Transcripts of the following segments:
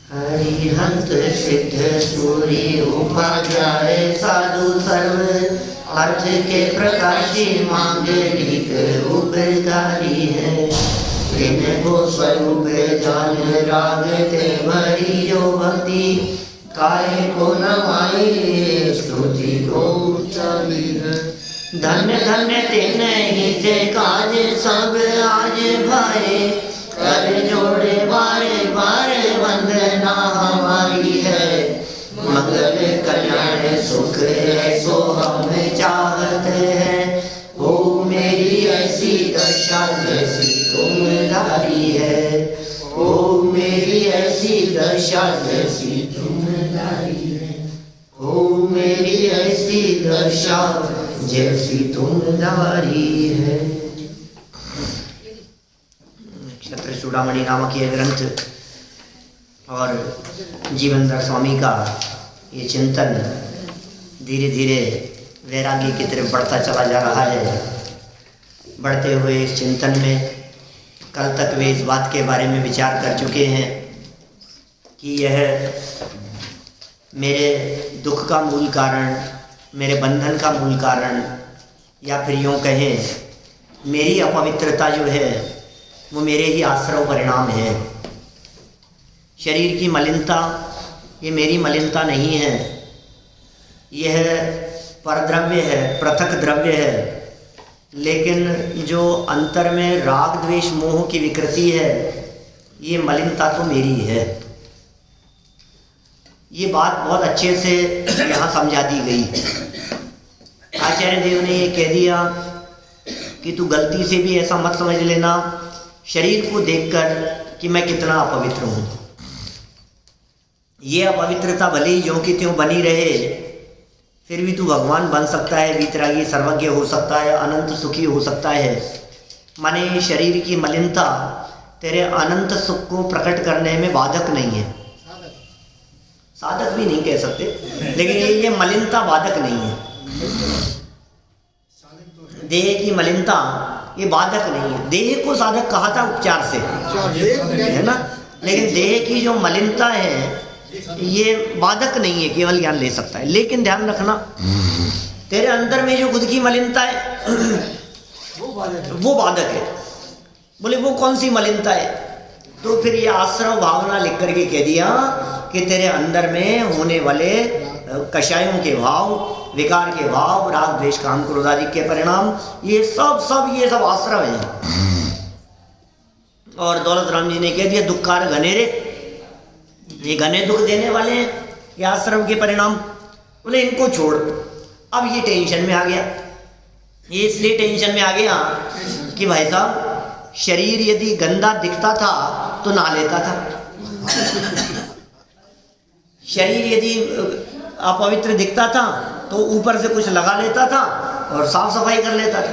हरिहंस सिद्ध सूर्य उपाध्याय साधु सर्व अर्थ के प्रकाशी मांगलिक उपकारी है। इनको स्वरूप जान रागते भरी जो भक्ति काय को नवाई स्तुति को उचारी है। धन्य धन्य तेन ही से काज सब आज भाए कर जोड़े बारे बारे वंदना हमारी है। मंगल कल्याण सुख ऐसो हम चाहते हैं। ओ मेरी ऐसी दशा जैसी तुम धारी है। ओ मेरी ऐसी दशा जैसी तुम धारी है। ओ मेरी ऐसी दशा जैसी तुम धारी है। क्षत्र चूड़ामणि नामक ये ग्रंथ और जीवनदार स्वामी का ये चिंतन धीरे धीरे वैराग्य की तरफ बढ़ता चला जा रहा है। बढ़ते हुए इस चिंतन में कल तक वे इस बात के बारे में विचार कर चुके हैं कि यह मेरे दुख का मूल कारण, मेरे बंधन का मूल कारण, या फिर यूँ कहें मेरी अपवित्रता जो है वो मेरे ही आश्रव परिणाम है। शरीर की मलिनता ये मेरी मलिनता नहीं है, यह परद्रव्य है, पृथक द्रव्य है। लेकिन जो अंतर में राग द्वेष मोह की विकृति है ये मलिनता तो मेरी है। ये बात बहुत अच्छे से यहाँ समझा दी गई। आचार्य देव ने ये कह दिया कि तू गलती से भी ऐसा मत समझ लेना शरीर को देखकर कि मैं कितना अपवित्र हूँ। ये अपवित्रता भले ही ज्यों की त्यों बनी रहे, फिर भी तू भगवान बन सकता है, वीतरागी सर्वज्ञ हो सकता है, अनंत सुखी हो सकता है। माने शरीर की मलिनता तेरे अनंत सुख को प्रकट करने में बाधक नहीं है। साधक भी नहीं कह सकते, लेकिन ये मलिनता बाधक नहीं है। देह की मलिनता ये बाधक नहीं है। देह को साधक कहा था उपचार से, है ना, लेकिन देह की जो मलिनता है ये बाधक नहीं है, केवल ज्ञान ले सकता है। लेकिन ध्यान रखना तेरे अंदर में जो खुद की मलिनता है वो बाधक है। बोले वो कौन सी मलिनता है? तो फिर ये आश्रव भावना लिख करके कह दिया कि तेरे अंदर में होने वाले कषायों के भाव, विकार के भाव, राग द्वेष काम क्रोध आदि के परिणाम, ये सब आश्रव है। और दौलत राम जी ने कह दिया दुखकार घनेरे, ये घने दुख देने वाले हैं ये आश्रम के परिणाम। बोले इनको छोड़। अब ये टेंशन में आ गया। ये इसलिए टेंशन में आ गया कि भाई साहब शरीर यदि गंदा दिखता था तो नहा लेता था। शरीर यदि अपवित्र दिखता था तो ऊपर से कुछ लगा लेता था और साफ सफाई कर लेता था।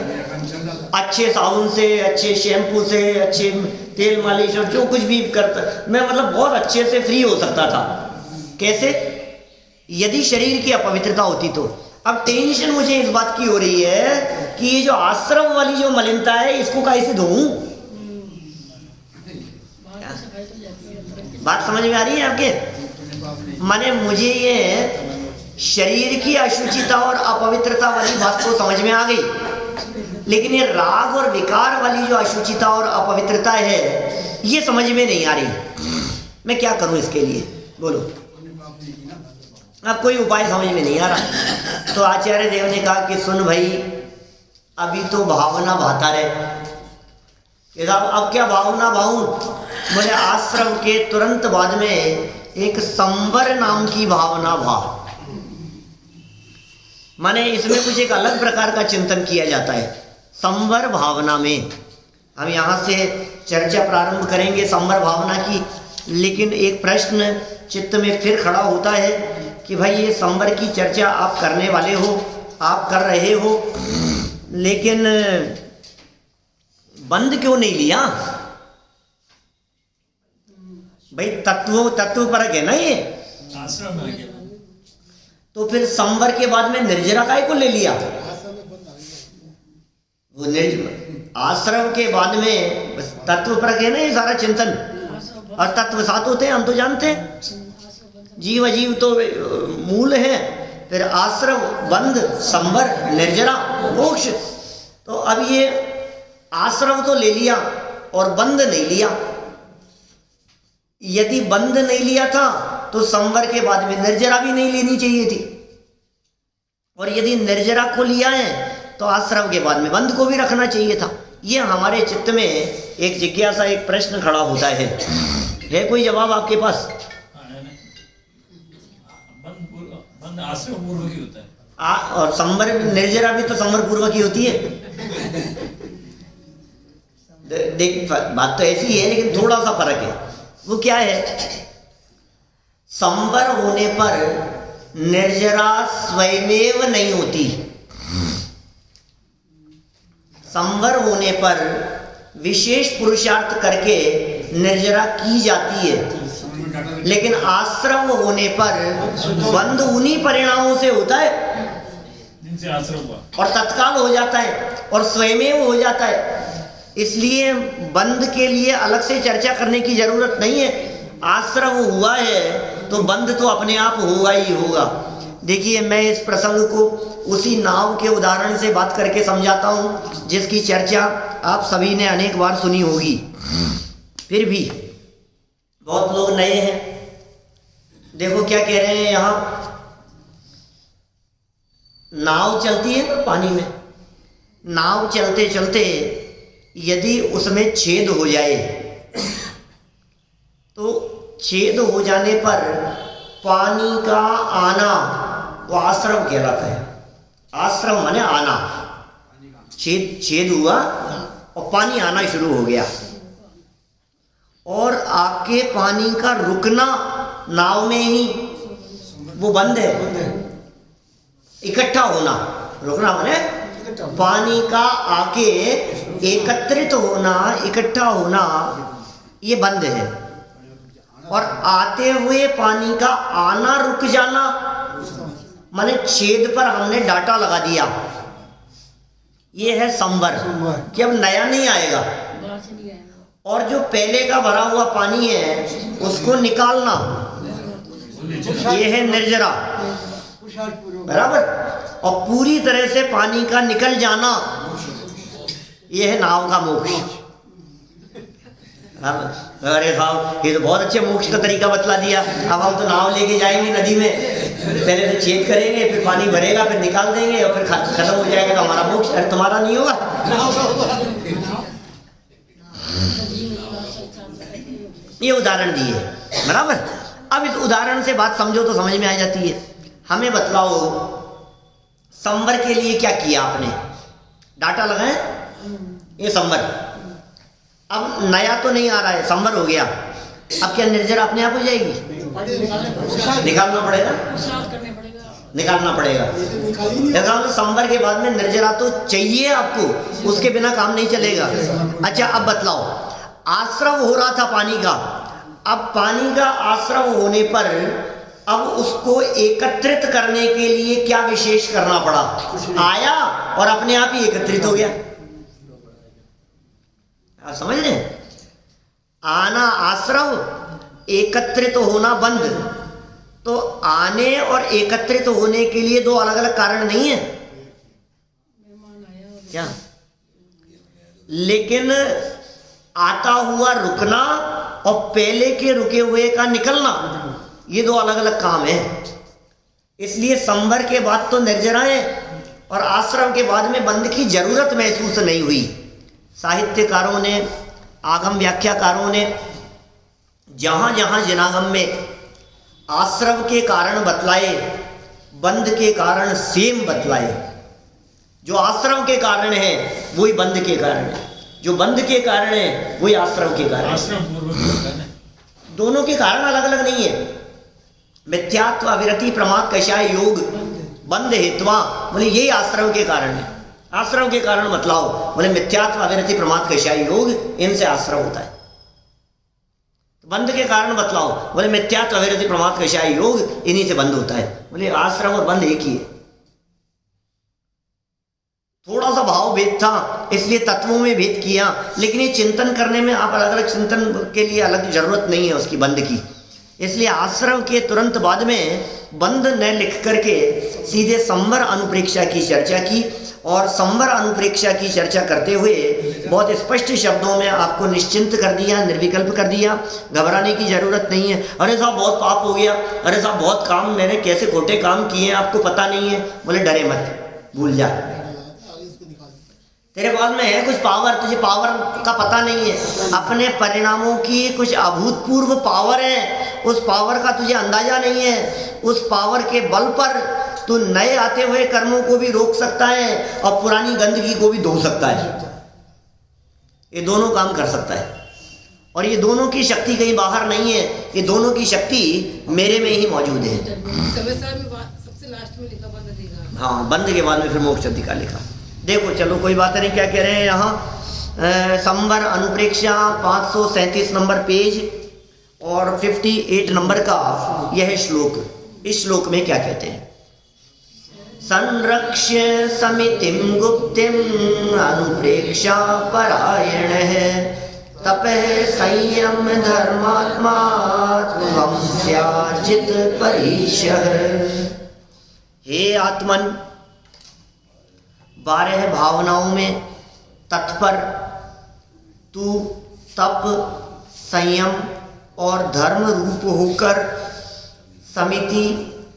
अच्छे साबुन से, अच्छे शैम्पू से, अच्छे तेल मालिश और जो कुछ भी करता, मैं मतलब बहुत अच्छे से फ्री हो सकता था। कैसे? यदि शरीर की अपवित्रता होती तो। अब टेंशन मुझे इस बात की हो रही है कि ये जो आश्रम वाली जो मलिनता है इसको कैसे धोऊं? बात समझ में आ रही है आपके? माने मुझे ये शरीर की अशुचिता और अपवित्रता वाली बात तो समझ में आ गई, लेकिन ये राग और विकार वाली जो अशुचिता और अपवित्रता है ये समझ में नहीं आ रही। मैं क्या करूं इसके लिए? बोलो। अब कोई उपाय समझ में नहीं आ रहा। तो आचार्य देव ने कहा कि सुन भाई, अभी तो भावना भाता रहे। अब क्या भावना भाऊं? बोले आश्रम के तुरंत बाद में एक संवर नाम की भावना भा। माने इसमें कुछ एक अलग प्रकार का चिंतन किया जाता है संवर भावना में। हम यहाँ से चर्चा प्रारंभ करेंगे संवर भावना की, लेकिन एक प्रश्न चित्त में फिर खड़ा होता है कि भाई ये संवर की चर्चा आप करने वाले हो, आप कर रहे हो, लेकिन बंद क्यों नहीं लिया? भाई तत्व परक है ना ये। तो फिर संवर के बाद में निर्जरा काय को ले लिया? वो आश्रम के बाद में तत्व परक है ना ये सारा चिंतन। और तत्व सात होते हैं, हम तो जानते हैं। जीव अजीव तो मूल है, फिर आश्रव, बंध, संवर, निर्जरा, मोक्ष। तो अब ये आश्रव तो ले लिया और बंध नहीं लिया। यदि बंध नहीं लिया था तो संवर के बाद में निर्जरा भी नहीं लेनी चाहिए थी, और यदि निर्जरा को लिया है तो आश्रव के बाद में बंध को भी रखना चाहिए था। ये हमारे चित्त में एक जिज्ञासा, एक प्रश्न खड़ा होता है कोई जवाब आपके पास? बंध आश्रव पूर्वक ही होता है, और संवर, निर्जरा भी तो संवर पूर्वक ही होती है। देख, बात तो ऐसी है, लेकिन थोड़ा सा फर्क है। वो क्या है? संवर होने पर निर्जरा स्वयमेव नहीं होती। संवर होने पर विशेष पुरुषार्थ करके निर्जरा की जाती है, लेकिन आश्रव होने पर बंध उन्हीं परिणामों से होता है जिनसे आश्रव हुआ, और तत्काल हो जाता है और स्वयमेव हो जाता है। इसलिए बंध के लिए अलग से चर्चा करने की जरूरत नहीं है। आश्रव हुआ है तो बंध तो अपने आप होगा ही होगा। देखिए, मैं इस प्रसंग को उसी नाव के उदाहरण से बात करके समझाता हूँ, जिसकी चर्चा आप सभी ने अनेक बार सुनी होगी। फिर भी बहुत लोग नए हैं। देखो क्या कह रहे हैं यहाँ, नाव चलती है ना पानी में, नाव चलते चलते यदि उसमें छेद हो जाए तो छेद हो जाने पर पानी का आना वो आश्रव कहलाता है। आश्रव माने आना, छेद हुआ और पानी आना शुरू हो गया, और आके पानी का रुकना नाव में ही वो बंद है। इकट्ठा होना, रुकना माने पानी का आके एकत्रित होना, इकट्ठा होना, ये बंद है। और आते हुए पानी का आना रुक जाना माने छेद पर हमने डाटा लगा दिया, ये है संवर, कि अब नया नहीं आएगा। और जो पहले का भरा हुआ पानी है उसको निकालना, ये है निर्जरा, बराबर। और पूरी तरह से पानी का निकल जाना, ये है नाव का मोक्ष। अरे साहब, ये तो बहुत अच्छे मोक्ष का तरीका बतला दिया। अब हम तो नाव लेके जाएंगे नदी में, पहले तो छेद करेंगे, फिर पानी भरेगा, फिर निकाल देंगे और फिर खत्म हो जाएगा तो हमारा मोक्ष। अरे तुम्हारा नहीं होगा। ये उदाहरण दिए, बराबर। अब इस उदाहरण से बात समझो तो समझ में आ जाती है। हमें बतलाओ, संवर के लिए क्या किया आपने? डाटा लगाए, ये संवर। अब नया तो नहीं आ रहा है, संवर हो गया। अब क्या निर्जरा अपने आप हो जाएगी? निकालना पड़ेगा, निकालना पड़ेगा। तो संवर के बाद में निर्जरा तो चाहिए आपको, उसके बिना काम नहीं चलेगा। अच्छा, अब बतलाओ, आश्रव हो रहा था पानी का, अब पानी का आश्रव होने पर अब उसको एकत्रित करने के लिए क्या विशेष करना पड़ा? आया और अपने आप ही एकत्रित हो गया। आप समझ रहे हैं? आना आश्रव, एकत्रित होना बंध। तो आने और एकत्रित होने के लिए दो अलग अलग कारण नहीं है क्या? लेकिन आता हुआ रुकना और पहले के रुके हुए का निकलना, ये दो अलग अलग काम है। इसलिए संवर के बाद तो निर्जरा है और आश्रम के बाद में बंध की जरूरत महसूस नहीं हुई। साहित्यकारों ने, आगम व्याख्याकारों ने जहां जहां जिनागम में आश्रव के कारण बतलाए, बंध के कारण सेम बतलाए। जो आश्रव के कारण है वही बंध के कारण है, जो बंध के कारण है वही आश्रव के कारण है। दोनों के कारण अलग अलग नहीं है। मिथ्यात्व, अविरति, प्रमाद, कषाय, योग, बंध, हेत्वा, बोले यही आश्रव के कारण है। आश्रव के कारण बतलाओ, बोले मिथ्यात्व, अविरति, प्रमाद, कषाय, योग, इनसे आश्रव होता है। बंध के कारण बतलाओ, बोले मिथ्यात्व, अविरति, प्रमाद, कषाय, योग, इन्हीं से बंध होता है। बोले आश्रव और बंध एक ही है। थोड़ा सा भाव भेद था, इसलिए तत्वों में भेद किया, लेकिन ये चिंतन करने में आप अलग अलग चिंतन के लिए अलग जरूरत नहीं है उसकी बंद की। इसलिए आश्रम के तुरंत बाद में बंद न लिख करके सीधे संवर अनुप्रेक्षा की चर्चा की, और संवर अनुप्रेक्षा की चर्चा करते हुए बहुत स्पष्ट शब्दों में आपको निश्चिंत कर दिया, निर्विकल्प कर दिया। घबराने की ज़रूरत नहीं है। अरे साहब बहुत पाप हो गया, अरे साहब बहुत काम, मैंने कैसे खोटे काम किए हैं आपको पता नहीं है। बोले डरे मत, भूल जा, तेरे पास में है कुछ पावर, तुझे पावर का पता नहीं है। अपने परिणामों की कुछ अभूतपूर्व पावर है, उस पावर का तुझे अंदाजा नहीं है। उस पावर के बल पर तू नए आते हुए कर्मों को भी रोक सकता है और पुरानी गंदगी को भी धो सकता है। ये दोनों काम कर सकता है, और ये दोनों की शक्ति कहीं बाहर नहीं है, ये दोनों की शक्ति मेरे में ही मौजूद है। सबसे लास्ट में लिखा बंद अधिकार। हाँ, बंद के बाद में फिर मोक्ष अधिकार लिखा। देखो चलो कोई बात नहीं, क्या कह रहे हैं यहाँ, संवर अनुप्रेक्षा 537 नंबर पेज और 58 नंबर का यह श्लोक। इस श्लोक में क्या कहते हैं? संरक्ष्य समितिं गुप्तिं अनुप्रेक्षा परायण है, तपः संयम धर्मात्मा त्वं स्याजित परीक्षः। हे आत्मन, 12 भावनाओं में तत्पर तू तप, संयम और धर्म रूप होकर समिति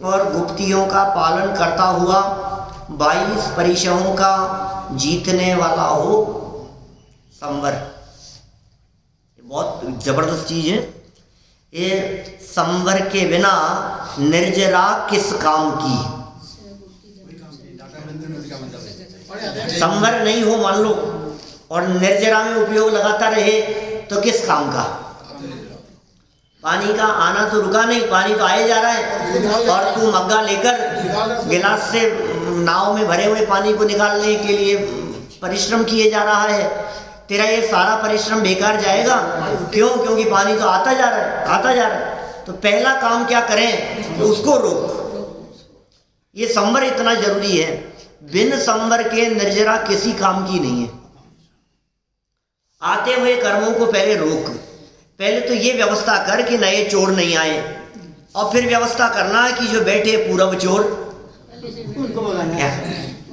और गुप्तियों का पालन करता हुआ 22 परीक्षाओं का जीतने वाला हो संवर। बहुत जबरदस्त चीज है ये। संवर के बिना निर्जरा किस काम की? संवर नहीं हो मान लो और निर्जरा में उपयोग लगाता रहे तो किस काम का? पानी का आना तो रुका नहीं, पानी तो आए जा रहा है, और तू मग्गा लेकर गिलास से नाव में भरे हुए पानी को निकालने के लिए परिश्रम किए जा रहा है। तेरा ये सारा परिश्रम बेकार जाएगा। क्यों? क्योंकि पानी तो आता जा रहा है, आता जा रहा है। तो पहला काम क्या करें? उसको रोक। ये संवर इतना जरूरी है, बिन संवर के निर्जरा किसी काम की नहीं है। आते हुए कर्मों को पहले रोक। पहले तो ये व्यवस्था कर कि नए चोर नहीं आए, और फिर व्यवस्था करना है कि जो बैठे पूर्व चोर उनको भगाना है।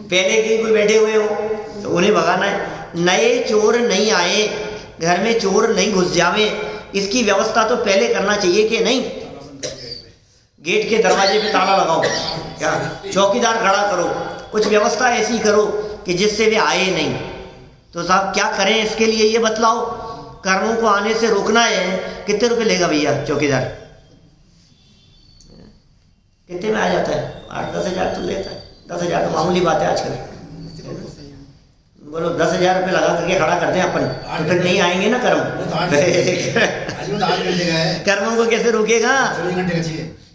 पहले के कोई बैठे हुए हो तो उन्हें भगाना है। नए चोर नहीं आए, घर में चोर नहीं घुस जावे, इसकी व्यवस्था तो पहले करना चाहिए कि नहीं? गेट के दरवाजे पे ताला लगाओ, क्या चौकीदार खड़ा करो, कुछ व्यवस्था ऐसी करो कि जिससे वे आए नहीं। तो साहब क्या करें इसके लिए ये बतलाओ। कर्मों को आने से रोकना है। कितने रुपए लेगा भैया चौकीदार? कितने में आ जाता है? 8-10 हज़ार तो लेता है। 10 हज़ार तो मामूली बात है आजकल। बोलो 10 हज़ार रुपये लगा करके खड़ा करते हैं अपन, तो फिर नहीं आएंगे ना कर्म। कर्मों को कैसे रोकेगा?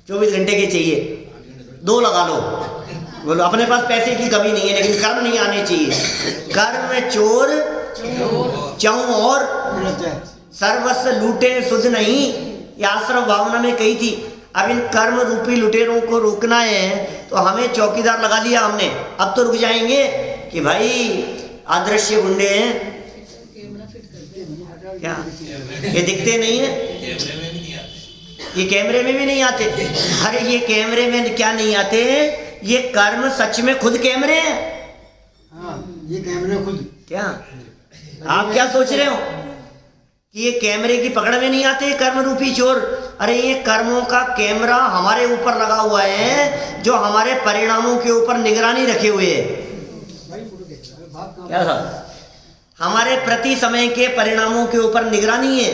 24 घंटे के चाहिए, 2 लगा लो। बोलो अपने पास पैसे की कमी नहीं है, लेकिन कर्म नहीं आने चाहिए। कर्म चोर चाहूं और सर्वस्व लूटे सुध नहीं, ये आश्रम भावना में कही थी। अब इन कर्म रूपी लुटेरों को रोकना है तो हमें चौकीदार लगा दिया हमने। अब तो रुक जाएंगे कि भाई अदृश्य गुंडे हैं क्या, ये दिखते नहीं है, ये कैमरे में भी नहीं आते। अरे ये कैमरे में क्या नहीं आते, ये कर्म सच में खुद कैमरे हैं। हाँ, ये कैमरे खुद। क्या आप क्या सोच रहे हो कि ये कैमरे की पकड़ में नहीं आते कर्म रूपी चोर? अरे ये कर्मों का कैमरा हमारे ऊपर लगा हुआ है, जो हमारे परिणामों के ऊपर निगरानी रखे हुए है। क्या था? हमारे प्रति समय के परिणामों के ऊपर निगरानी है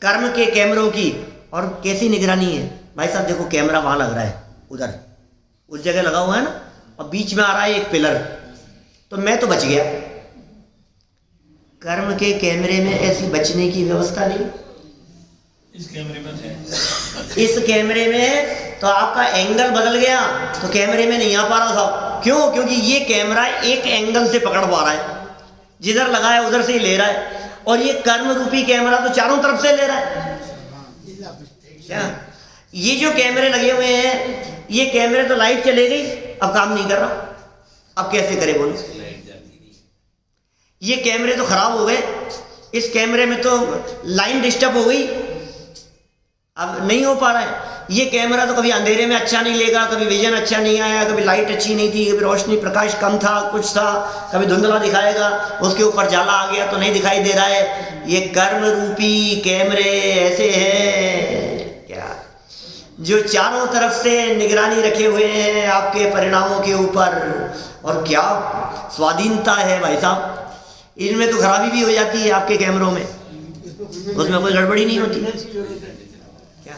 कर्म के कैमरों की। और कैसी निगरानी है भाई साहब? देखो कैमरा वहां लग रहा है, उधर उस जगह लगा हुआ है ना, और बीच में आ रहा है एक पिलर, तो मैं तो बच गया। कर्म के कैमरे में ऐसी बचने की व्यवस्था नहीं। इस कैमरे में थे, इस कैमरे में तो आपका एंगल बदल गया, तो कैमरे में नहीं आ पा रहा साहब। क्यों? क्योंकि ये कैमरा एक एंगल से पकड़ पा रहा है, जिधर लगा है उधर से ही ले रहा है, और ये कर्म रूपी कैमरा तो चारों तरफ से ले रहा है। क्या ये जो कैमरे लगे हुए हैं, ये कैमरे तो लाइट चले गई, अब काम नहीं कर रहा, अब कैसे करे बोलो? ये कैमरे तो खराब हो गए, इस कैमरे में तो लाइन डिस्टर्ब हो गई, अब नहीं हो पा रहा है। ये कैमरा तो कभी अंधेरे में अच्छा नहीं लेगा, कभी विजन अच्छा नहीं आया, कभी लाइट अच्छी नहीं थी, कभी रोशनी प्रकाश कम था, कुछ था, कभी धुंधला दिखाएगा, उसके ऊपर जाला आ गया तो नहीं दिखाई दे रहा है। ये कर्म रूपी कैमरे ऐसे हैं क्या, जो चारों तरफ से निगरानी रखे हुए हैं आपके परिणामों के ऊपर, और क्या स्वाधीनता है भाई साहब। इनमें तो खराबी भी हो जाती है आपके कैमरों में, उसमें कोई गड़बड़ी नहीं होती क्या।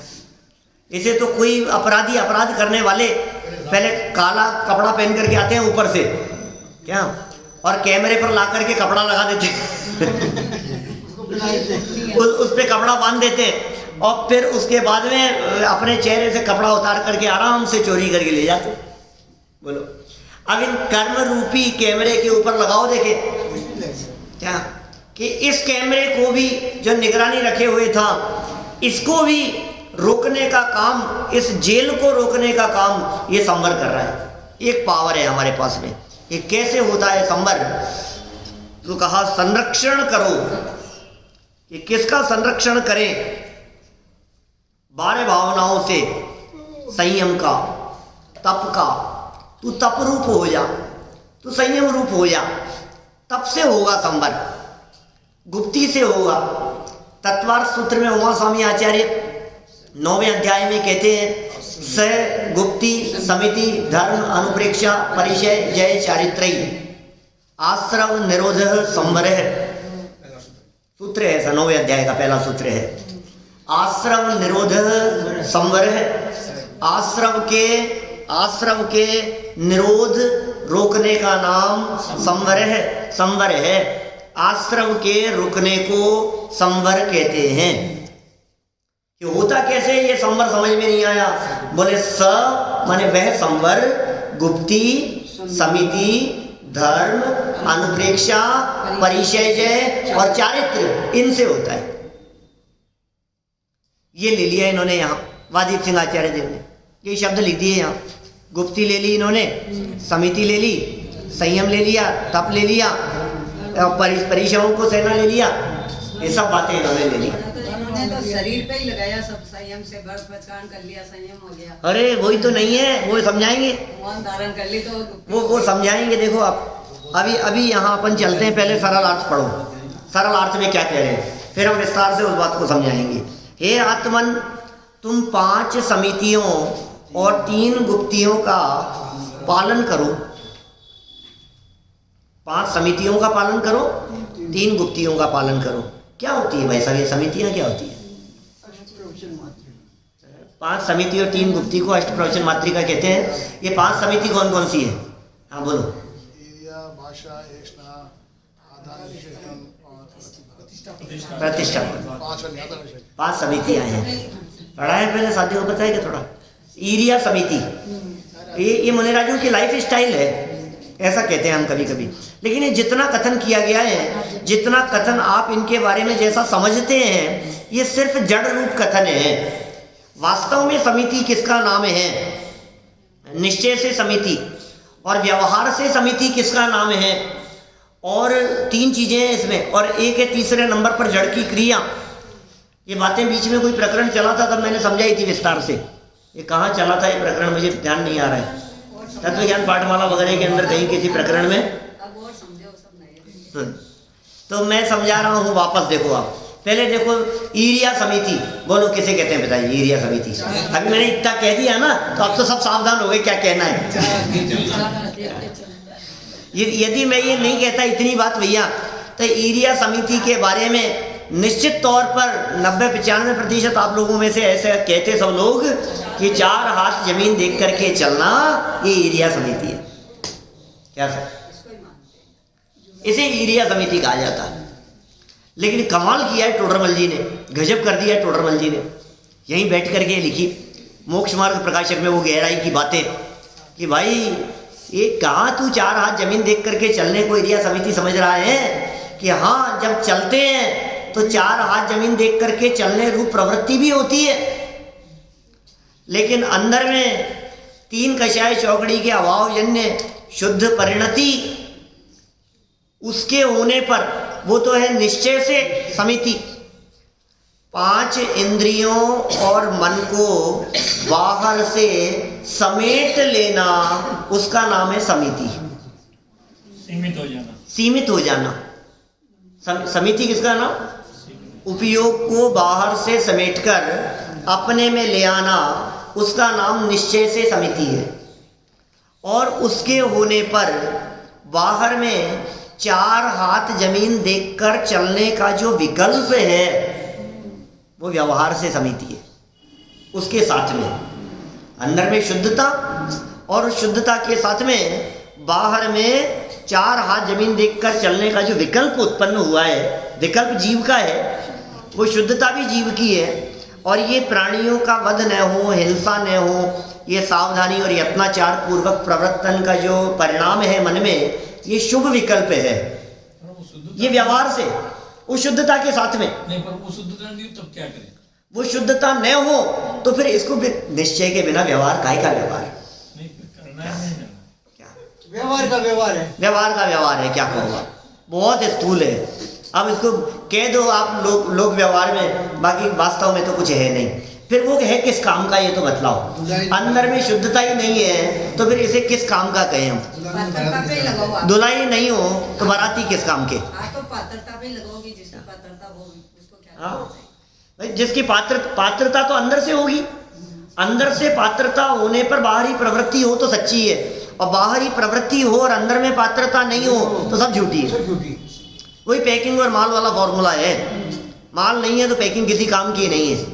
इसे तो कोई अपराधी अपराध करने वाले पहले काला कपड़ा पहन करके आते हैं ऊपर से क्या, और कैमरे पर ला करके कपड़ा लगा देते उस पे कपड़ा बांध देते हैं, और फिर उसके बाद में अपने चेहरे से कपड़ा उतार करके आराम से चोरी करके ले जाते। बोलो, अब इन कर्म रूपी कैमरे के ऊपर लगाओ, देखे क्या कि इस कैमरे को भी जो निगरानी रखे हुए था, इसको भी रोकने का काम, इस जेल को रोकने का काम ये संवर कर रहा है। एक पावर है हमारे पास में। ये कैसे होता है संवर? तो कहा संरक्षण करो। ये किसका संरक्षण करें? 12 भावनाओं से, संयम का, तप का। तू तप रूप हो जा, तू संयम रूप हो जा, तप से होगा संवर, गुप्ती से होगा। तत्वार्थ सूत्र में उमा स्वामी आचार्य 9वें अध्याय में कहते हैं, स गुप्ती समिति धर्म अनुप्रेक्षा परिचय जय चारित्रयी आश्रम निरोध संवर। सूत्र है ऐसा, 9वें अध्याय का पहला सूत्र है, आश्रम निरोध संवर। आश्रम के निरोध रोकने का नाम संवर है। संवर है, आश्रम के रुकने को संवर कहते हैं। कि होता कैसे ये संवर समझ में नहीं आया? बोले स माने वह संवर, गुप्ती, समिति, धर्म, अनुप्रेक्षा, परिचय जय और चारित्र, इनसे होता है। ये ले लिया इन्होंने यहाँ वादीप सिंह आचार्य देव ने, ये शब्द लिख दिए यहाँ। गुप्ती ले ली इन्होंने, समिति ले ली, संयम ले लिया, तप ले लिया, परिचयों को सेना ले लिया, ये सब बातें इन्होंने ले ली। इन्होंने तो शरीर पे ही लगाया सब, संयम से व्रत पहचान कर लिया, संयम हो गया। अरे वही तो नहीं है, वो समझाएंगे, मौन धारण कर ली तो वो समझाएंगे। देखो आप अभी यहाँ अपन चलते हैं, पहले सरल अर्थ पढ़ो, सरल अर्थ में क्या कह रहे हैं, फिर हम विस्तार से उस बात को समझाएंगे। हे आत्मन, तुम 5 समितियों और 3 गुप्तियों का पालन करो। 5 समितियों का पालन करो, 3 गुप्तियों का पालन करो। क्या होती है भाई साहब ये समितियां, क्या होती है? 5 समिति और 3 गुप्ती को अष्टप्रवचन मात्रिका कहते हैं। ये 5 समिति कौन कौन सी है? हाँ बोलो। प्रतिष्ठा, 5 समितियां हैं। पढ़ा है पहले साथियों को, पता है क्या थोड़ा? ईरिया समिति, ये मुनिराजों की लाइफ स्टाइल है, ऐसा कहते हैं हम कभी कभी। लेकिन ये जितना कथन किया गया है, जितना कथन आप इनके बारे में जैसा समझते हैं, ये सिर्फ जड़ रूप कथन है। वास्तव में समिति किसका नाम है? निश्चय से समिति और व्यवहार से समिति किसका नाम है? और 3 चीजें हैं इसमें, और एक है तीसरे नंबर पर जड़ की क्रिया। ये बातें बीच में कोई प्रकरण चला था तब मैंने समझाई थी विस्तार से। ये कहाँ चला था ये प्रकरण, मुझे ध्यान नहीं आ रहा है। तत्व ज्ञान पाठमाला वगैरह के अंदर कहीं किसी प्रकरण में, तो मैं समझा रहा हूँ वापस। देखो आप पहले देखो, ईरिया समिति, बोलो किसे कहते हैं बताइए? ईरिया समिति। अभी मैंने इतना कह दिया ना, तो अब तो सब सावधान हो गए क्या कहना है। यदि मैं ये नहीं कहता इतनी बात भैया, तो ईरिया समिति के बारे में निश्चित तौर पर 90-95% आप लोगों में से ऐसे कहते सब लोग कि 4 हाथ जमीन देख करके चलना, ये ईरिया समिति है। क्या सर? इसे ईरिया समिति कहा जाता है। लेकिन कमाल किया है टोडरमल जी ने, गजब कर दिया है टोडरमल जी ने। यहीं बैठ करके लिखी मोक्ष मार्ग प्रकाशक में वो गहराई की बातें कि भाई ये कहाँ तू 4 हाथ जमीन देख करके चलने को ईरिया समिति समझ रहा है? कि हाँ, जब चलते हैं तो 4 हाथ जमीन देख करके चलने रूप प्रवृत्ति भी होती है, लेकिन अंदर में 3 कषाय चौकड़ी के अभाव जन्य शुद्ध परिणति उसके होने पर वो तो है निश्चय से समिति। 5 इंद्रियों और मन को बाहर से समेट लेना, उसका नाम है समिति। सीमित हो जाना, सीमित हो जाना। समिति किसका नाम? उपयोग को बाहर से समेटकर अपने में ले आना, उसका नाम निश्चय से समिति है। और उसके होने पर बाहर में 4 हाथ जमीन देखकर चलने का जो विकल्प है वो व्यवहार से समिति है। उसके साथ में अंदर में शुद्धता, और शुद्धता के साथ में बाहर में 4 हाथ जमीन देखकर चलने का जो विकल्प उत्पन्न हुआ है, विकल्प जीव का है, वो शुद्धता भी जीव की है। और ये प्राणियों का वध न हो, हिंसा न हो, ये सावधानी और यत्नाचार पूर्वक प्रवर्तन का जो परिणाम है मन में, ये शुभ विकल्प है। पर वो शुद्धता ये व्यवहार से, उस शुद्धता के साथ में। नहीं, पर वो शुद्धता नहीं तब क्या करें? वो शुद्धता न हो तो फिर इसको निश्चय के बिना व्यवहार काहे का व्यवहार? नहीं, करना है नहीं करना। क्या व्यवहार का व्यवहार है। व्यवहार का व्यवहार है, क्या कहूँगा, बहुत स्थूल है। अब इसको कह दो आप लोग व्यवहार में, बाकी वास्तव में तो कुछ है नहीं। फिर वो है किस काम का, ये तो बतलाओ। अंदर में शुद्धता ही नहीं है तो फिर इसे किस काम का कहें हम? पात्रता पे लगाओ आप। धुलाई नहीं हो तो बाराती किस काम के? हाँ, तो पात्रता पे लगाओगी, जिसकी पात्रता हो उसको क्या हाँ। करना चाहिए? भाई जिसकी पात्रता तो अंदर से होगी। अंदर से पात्रता होने पर बाहरी प्रवृत्ति हो तो सच्ची है, और बाहरी प्रवृत्ति हो और अंदर में पात्रता नहीं हो तो सब झूठी है। सब झूठी। वही पैकिंग और माल वाला फॉर्मूला है। माल नहीं है तो पैकिंग किसी काम की नहीं है,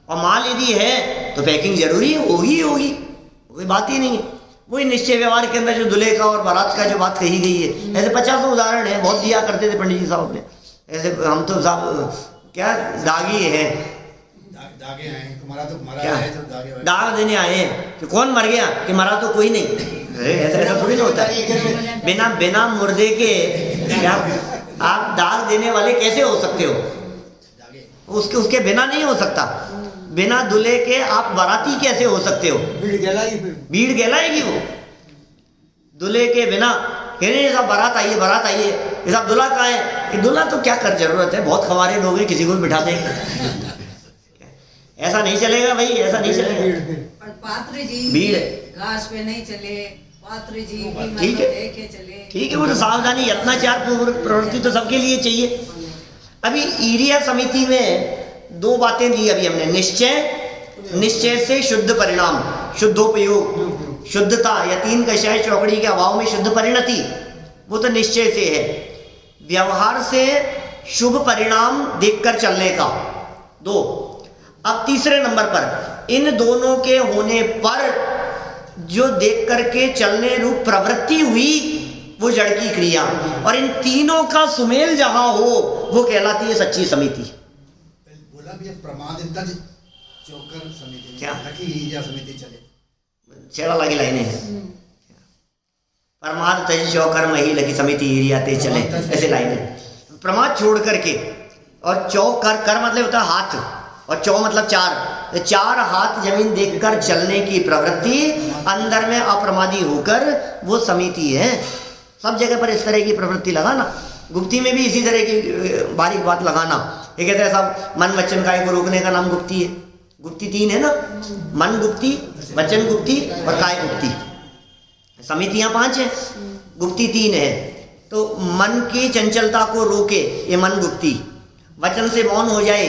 और माल यदि है तो पैकिंग जरूरी होगी, कोई बात ही नहीं है। वही निश्चय व्यवहार के अंदर जो दूल्हे का और बारात का जो बात कही गई है, ऐसे 50 उदाहरण है, बहुत दिया करते थे पंडित जी साहब ने। ऐसे हम तो साहब क्या दागी है, दागे आए, तुम्हारा तो मरा क्या है तो दागे आए। दाग देने आए हैं कि कौन मर गया, कि मरा तो कोई नहीं। ऐसा थोड़ी ना होता है। बिना मुर्दे के क्या आप दाग देने वाले कैसे हो सकते हो? उसके बिना नहीं हो सकता। बिना दूल्हे के आप बाराती कैसे हो सकते हो? भीड़ गहलाएगी फिर। भीड़ कहलाएगी वो। दूल्हे के बिना कहने साहब बारात आइए, बारात आइए, ये साहब दूल्हा कहाँ है? कि दूल्हा तो क्या कर जरूरत है, बहुत खवारे लोग हैं, किसी को भी बिठा देंगे। ऐसा नहीं चलेगा भाई, ऐसा नहीं चलेगा। पर पात्र जी भीड़ घास पे नहीं चले, पात्र जी भी ठीक है, देखे चले। ठीक है, वो तो सावधानी यत्नाचार प्रवृत्ति तो सबके लिए चाहिए। अभी ईरिया समिति में 2 बातें दी अभी हमने, निश्चय से शुद्ध परिणाम, शुद्धोपयोग, शुद्धता या 3 कषाय चौकड़ी के अभाव में शुद्ध परिणति, वो तो निश्चय से है। व्यवहार से शुभ परिणाम देखकर चलने का 2। अब तीसरे नंबर पर इन दोनों के होने पर जो देख करके चलने रूप प्रवृत्ति हुई वो जड़ की क्रिया, और इन तीनों का सुमेल जहां हो वो कहलाती है सच्ची समिति। बोला भी प्रमाद इतना चौकर समिति क्या? या समिति चले छेड़ा लगी लाइनें हैं। प्रमाद तज चौकर मही लगी समिति हिरियाते चले, ऐसे लाइनें। प्रमाद छोड़ करके, और चौक कर मतलब होता है हाथ, और चौ मतलब 4 हाथ जमीन देखकर चलने की प्रवृत्ति अंदर में अप्रमादी होकर वो समिति है। सब जगह पर इस तरह की प्रवृत्ति लगाना, गुप्ती में भी इसी तरह की बारीक बात लगाना। ये कहते हैं सब मन वचन काय को रोकने का नाम गुप्ती है। गुप्ती 3 है ना, मन गुप्ती, वचन गुप्ती और काय गुप्ती। समितियां 5 है, गुप्ती 3 है। तो मन की चंचलता को रोके ये मन गुप्ती, वचन से मौन हो जाए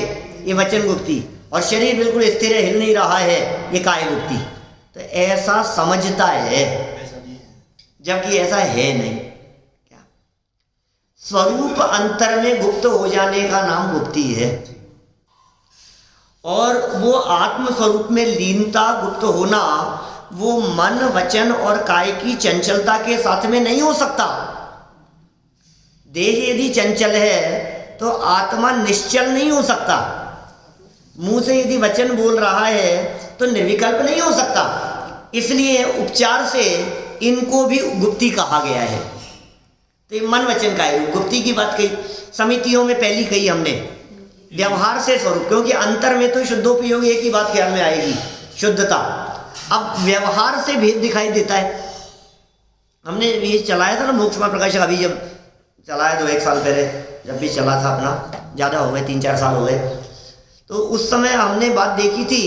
ये वचन गुप्ती, और शरीर बिल्कुल स्थिर है, हिल नहीं रहा है, ये काय गुप्ती। तो ऐसा समझता है, जबकि ऐसा है नहीं। क्या स्वरूप अंतर में गुप्त हो जाने का नाम गुप्ती है, और वो आत्म स्वरूप में लीनता, गुप्त होना, वो मन वचन और काय की चंचलता के साथ में नहीं हो सकता। देह यदि चंचल है तो आत्मा निश्चल नहीं हो सकता। मुंह से यदि वचन बोल रहा है तो निर्विकल्प नहीं हो सकता। इसलिए उपचार से इनको भी गुप्ती कहा गया है। तो ये मन वचन का है, गुप्ती की बात कही। समितियों में पहली कही हमने व्यवहार से स्वरूप, क्योंकि अंतर में तो शुद्धोपयोग एक ही बात ख्याल में आएगी, शुद्धता। अब व्यवहार से भेद दिखाई देता है। हमने ये चलाया था ना मोक्ष में प्रकाश, अभी जब चला है तो 1 साल पहले जब भी चला था अपना, ज़्यादा हो गए 3-4 साल हो गए। तो उस समय हमने बात देखी थी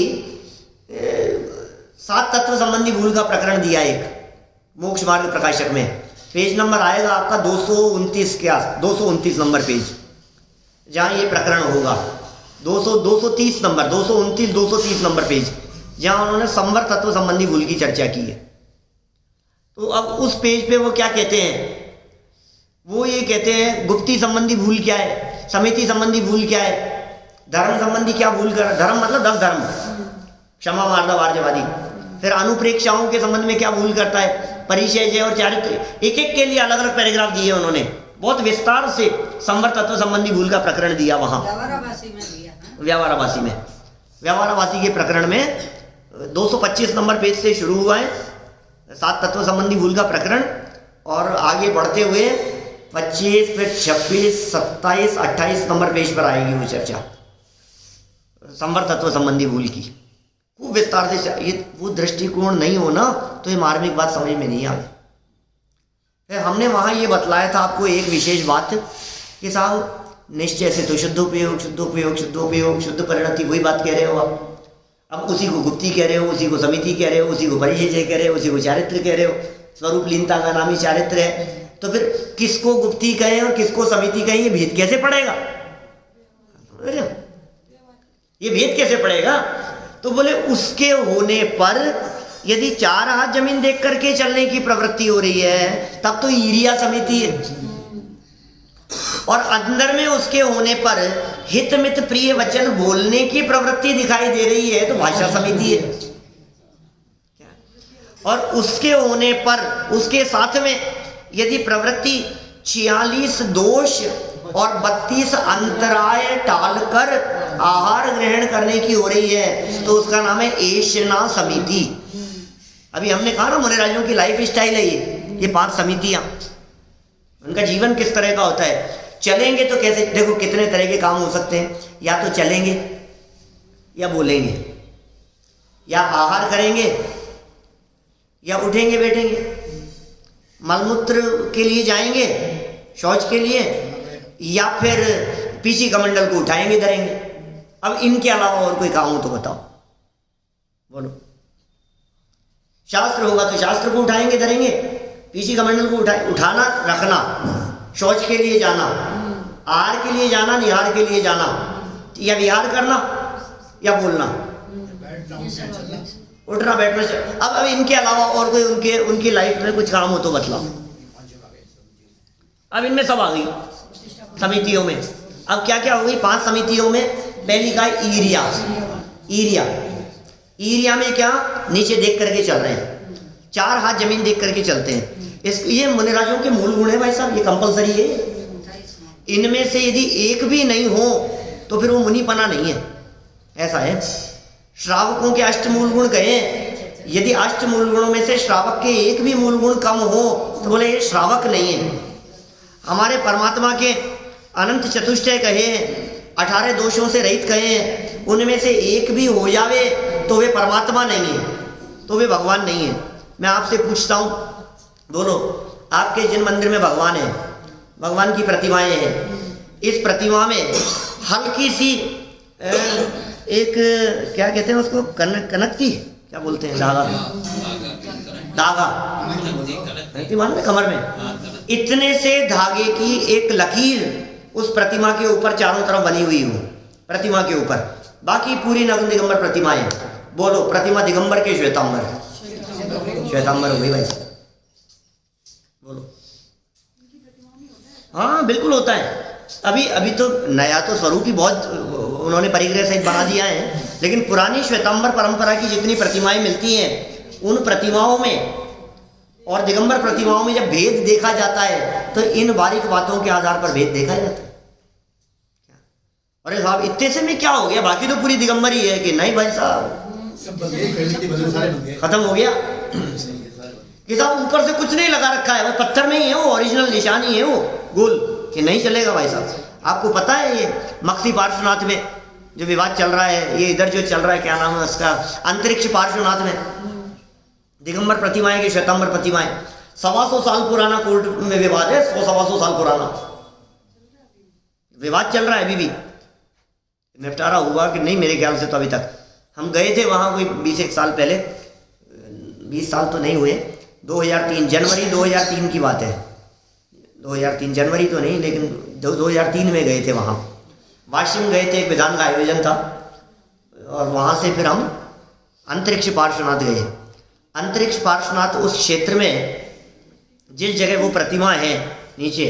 7 तत्व संबंधी भूल का प्रकरण दिया एक मोक्ष मार्ग प्रकाशक में। पेज नंबर आएगा आपका 229 के आस 229 नंबर पेज, जहाँ ये प्रकरण होगा। 230 नंबर 229-230 नंबर पेज, जहाँ उन्होंने संवर तत्व संबंधी भूल की चर्चा की है। तो अब उस पेज पे वो क्या कहते हैं, वो ये कहते हैं गुप्ती संबंधी भूल क्या है, समिति संबंधी भूल क्या है, धर्म संबंधी क्या भूल कर, धर्म मतलब 10 धर्म, क्षमा मार्दव आर्यवादी, फिर अनुप्रेक्षाओं के संबंध में क्या भूल करता है, परिचय जय और चारित्र, एक एक के लिए अलग अलग पैराग्राफ दिए उन्होंने, बहुत विस्तार से संवर तत्व संबंधी भूल का प्रकरण दिया वहाँ व्यावहाराभासी में। व्यावहाराभासी के प्रकरण में 225 नंबर पेज से शुरू हुआ है 7 तत्व संबंधी भूल का प्रकरण, और आगे बढ़ते हुए 25 फिर 26 27 28 नंबर पेज पर आएगी वो चर्चा संवर तत्व संबंधी भूल की, खूब विस्तार से। ये वो दृष्टिकोण नहीं हो ना तो ये मार्मिक बात समझ में नहीं आती। फिर हमने वहाँ ये बतलाया था आपको एक विशेष बात कि साहब निश्चय से तो शुद्धोपयोग शुद्धोपयोग शुद्धोपयोग शुद्ध परिणति, वही बात कह रहे हो आप। अब उसी को गुप्ती कह रहे हो, उसी को समिति कह रहे हो, उसी को परिचय कह रहे हो, उसी को चारित्र कह रहे हो। स्वरूप लीनता का नाम ही चारित्र है, तो फिर किसको गुप्ती कहें और किसको समिति कहें, ये भेद कैसे पड़ेगा? ये भेद कैसे पड़ेगा? तो बोले उसके होने पर यदि 4 हाथ जमीन देख करके चलने की प्रवृत्ति हो रही है तब तो ईरिया समिति है, और अंदर में उसके होने पर हित मित प्रिय वचन बोलने की प्रवृत्ति दिखाई दे रही है तो भाषा समिति है। और उसके होने पर उसके साथ में यदि प्रवृत्ति 46 दोष और 32 अंतराय टालकर आहार ग्रहण करने की हो रही है तो उसका नाम है एषणा समिति। अभी हमने कहा ना मुनिराजों की लाइफ स्टाइल है ये 5 समितियां, उनका जीवन किस तरह का होता है। चलेंगे तो कैसे, देखो कितने तरह के काम हो सकते हैं, या तो चलेंगे या बोलेंगे या आहार करेंगे या उठेंगे बैठेंगे, मलमूत्र के लिए जाएंगे शौच के लिए, या फिर पीछी कमंडल को उठाएंगे धरेंगे। अब इनके अलावा और कोई काम हो तो बताओ, बोलो। शास्त्र होगा तो शास्त्र को उठाएंगे धरेंगे, पीछी कमंडल को उठाना रखना, शौच के लिए जाना, आहार के लिए जाना, निहार के लिए जाना, या विहार करना या बोलना, उठना बैठना। अब इनके अलावा और कोई उनकी लाइफ में कुछ काम हो तो बतलाओ। अब इनमें सब आ गई समितियों में। अब क्या क्या हो गई 5 समितियों में? पहली का ईरिया। ईरिया ईरिया में क्या, नीचे देख करके चल रहे हैं, 4 हाथ जमीन देख करके चलते हैं। ये मुनिराजों के मूल गुण है भाई साहब, ये कंपलसरी है। इनमें से यदि एक भी नहीं हो तो फिर वो मुनिपना नहीं है, ऐसा है। श्रावकों के 8 मूल गुण कहे, यदि 8 मूल गुणों में से श्रावक के एक भी मूल गुण कम हो तो बोले ये श्रावक नहीं है। हमारे परमात्मा के अनंत चतुष्टय कहे, 18 दोषों से रहित कहे, उनमें से एक भी हो जावे तो वे परमात्मा नहीं है, तो वे भगवान नहीं है। मैं आपसे पूछता हूँ, बोलो, आपके जिन मंदिर में भगवान है, भगवान की प्रतिमाएं हैं, इस प्रतिमा में हल्की सी एक क्या कहते हैं उसको, कनकती क्या बोलते हैं, धागा मान में कमर में इतने से धागे की एक लकीर उस प्रतिमा के ऊपर चारों तरफ बनी हुई हो, प्रतिमा के ऊपर। बाकी पूरी नग्न दिगंबर प्रतिमाएं। बोलो, प्रतिमा दिगंबर के श्वेतांबर, श्वेतांबर हो गई भाई, बोलो। हाँ बिल्कुल होता है। अभी तो नया तो स्वरूप ही बहुत उन्होंने परिग्रह सहित बना दिया है, लेकिन पुरानी श्वेतांबर परंपरा की जितनी प्रतिमाएं मिलती हैं उन प्रतिमाओं में और दिगंबर प्रतिमाओं में जब भेद देखा जाता है तो इन बारीक बातों के आधार पर भेद देखा जाता है। अरे साहब इतने से में क्या हो गया, बाकी तो पूरी दिगंबर ही है कि नहीं भाई साहब, खत्म हो गया कि साहब ऊपर से कुछ नहीं लगा रखा है, वो पत्थर में ही है, वो ओरिजिनल निशानी है, वो गोल कि नहीं चलेगा भाई साहब। आपको पता है ये मक्सी पार्श्वनाथ में जो विवाद चल रहा है, ये इधर जो चल रहा है क्या नाम है उसका, अंतरिक्ष पार्श्वनाथ में दिगंबर प्रतिमाएं की श्वेतांबर प्रतिमाएं, 125 साल पुराना कोर्ट में विवाद है, 100-125 साल पुराना। विवाद चल रहा है अभी भी, निपटारा हुआ कि नहीं मेरे ख्याल से तो अभी तक। हम गए थे वहाँ कोई 20 साल पहले, 20 साल तो नहीं हुए, 2003 जनवरी 2003 की बात है, 2003 जनवरी तो नहीं लेकिन 2003 में गए थे वहाँ। वाशिम गए थे, एक विधान का आयोजन था और वहाँ से फिर हम अंतरिक्ष पार्श्वनाथ गए। अंतरिक्ष पार्श्वनाथ उस क्षेत्र में जिस जगह वो प्रतिमा है नीचे,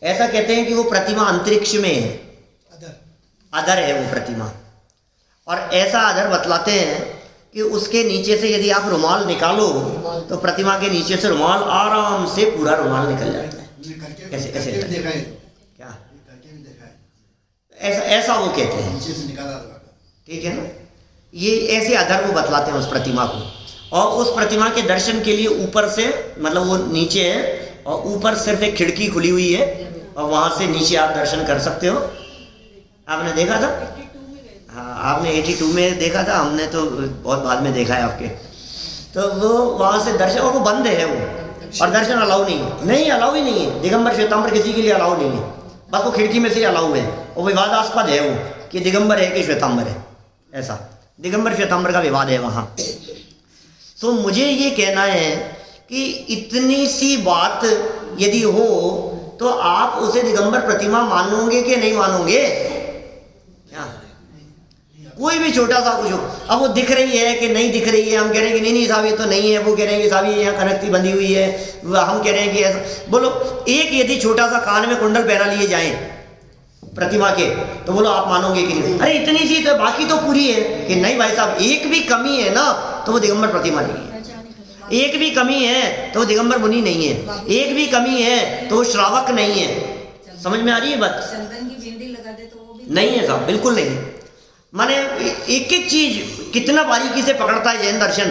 ऐसा कहते हैं कि वो प्रतिमा अंतरिक्ष में है, अधर है वो प्रतिमा। और ऐसा अधर बतलाते हैं कि उसके नीचे से यदि आप रुमाल निकालो तो प्रतिमा के नीचे से रुमाल आराम से पूरा रुमाल निकल जाता है। ऐसे ऐसे देखा है, क्या करके भी देखा है, ऐसा ऐसा वो कहते हैं, नीचे से निकाला था। ठीक है ना। ये ऐसे अधर वो बतलाते हैं उस प्रतिमा को। और उस प्रतिमा के दर्शन के लिए ऊपर से, मतलब वो नीचे है और ऊपर सिर्फ एक खिड़की खुली हुई है और वहाँ से नीचे आप दर्शन कर सकते हो। आपने देखा था? हाँ, आपने 82 में देखा था, हमने तो बहुत बाद में देखा है आपके। तो वो वहाँ से दर्शन, और वो बंद है वो, और दर्शन अलाउ नहीं है, नहीं अलाउ ही नहीं है, दिगंबर श्वेतांबर किसी के लिए अलाउ नहीं है, बस वो खिड़की में से अलाउ है। और विवादास्पद है वो कि दिगंबर है कि श्वेतांबर है, ऐसा दिगंबर श्वेतांबर का विवाद है वहाँ। तो मुझे ये कहना है कि इतनी सी बात यदि हो तो आप उसे दिगंबर प्रतिमा मानोगे कि नहीं मानोगे? क्या कोई भी छोटा सा कुछ हो, अब वो दिख रही है कि नहीं दिख रही है, हम कह रहे हैं कि नहीं साहब ये तो नहीं है, वो कह रहे हैं कि साहब ये यहाँ कनकती बंधी हुई है, हम कह रहे हैं कि ऐसा। बोलो एक यदि छोटा सा कान में कुंडल पहना लिए जाएं प्रतिमा के, तो बोलो आप मानोगे कि नहीं? अरे इतनी सी तो, बाकी तो पूरी है कि नहीं भाई साहब, एक भी कमी है ना तो वो दिगंबर प्रतिमा नहीं है, एक भी कमी है तो वो दिगंबर मुनि नहीं है, एक भी कमी है तो वो श्रावक नहीं है। समझ में आ रही है बात? चंदन की बिंदी लगा दे तो वो भी नहीं है साहब, बिल्कुल नहीं है। माने एक एक चीज कितना बारीकी से पकड़ता है जैन दर्शन।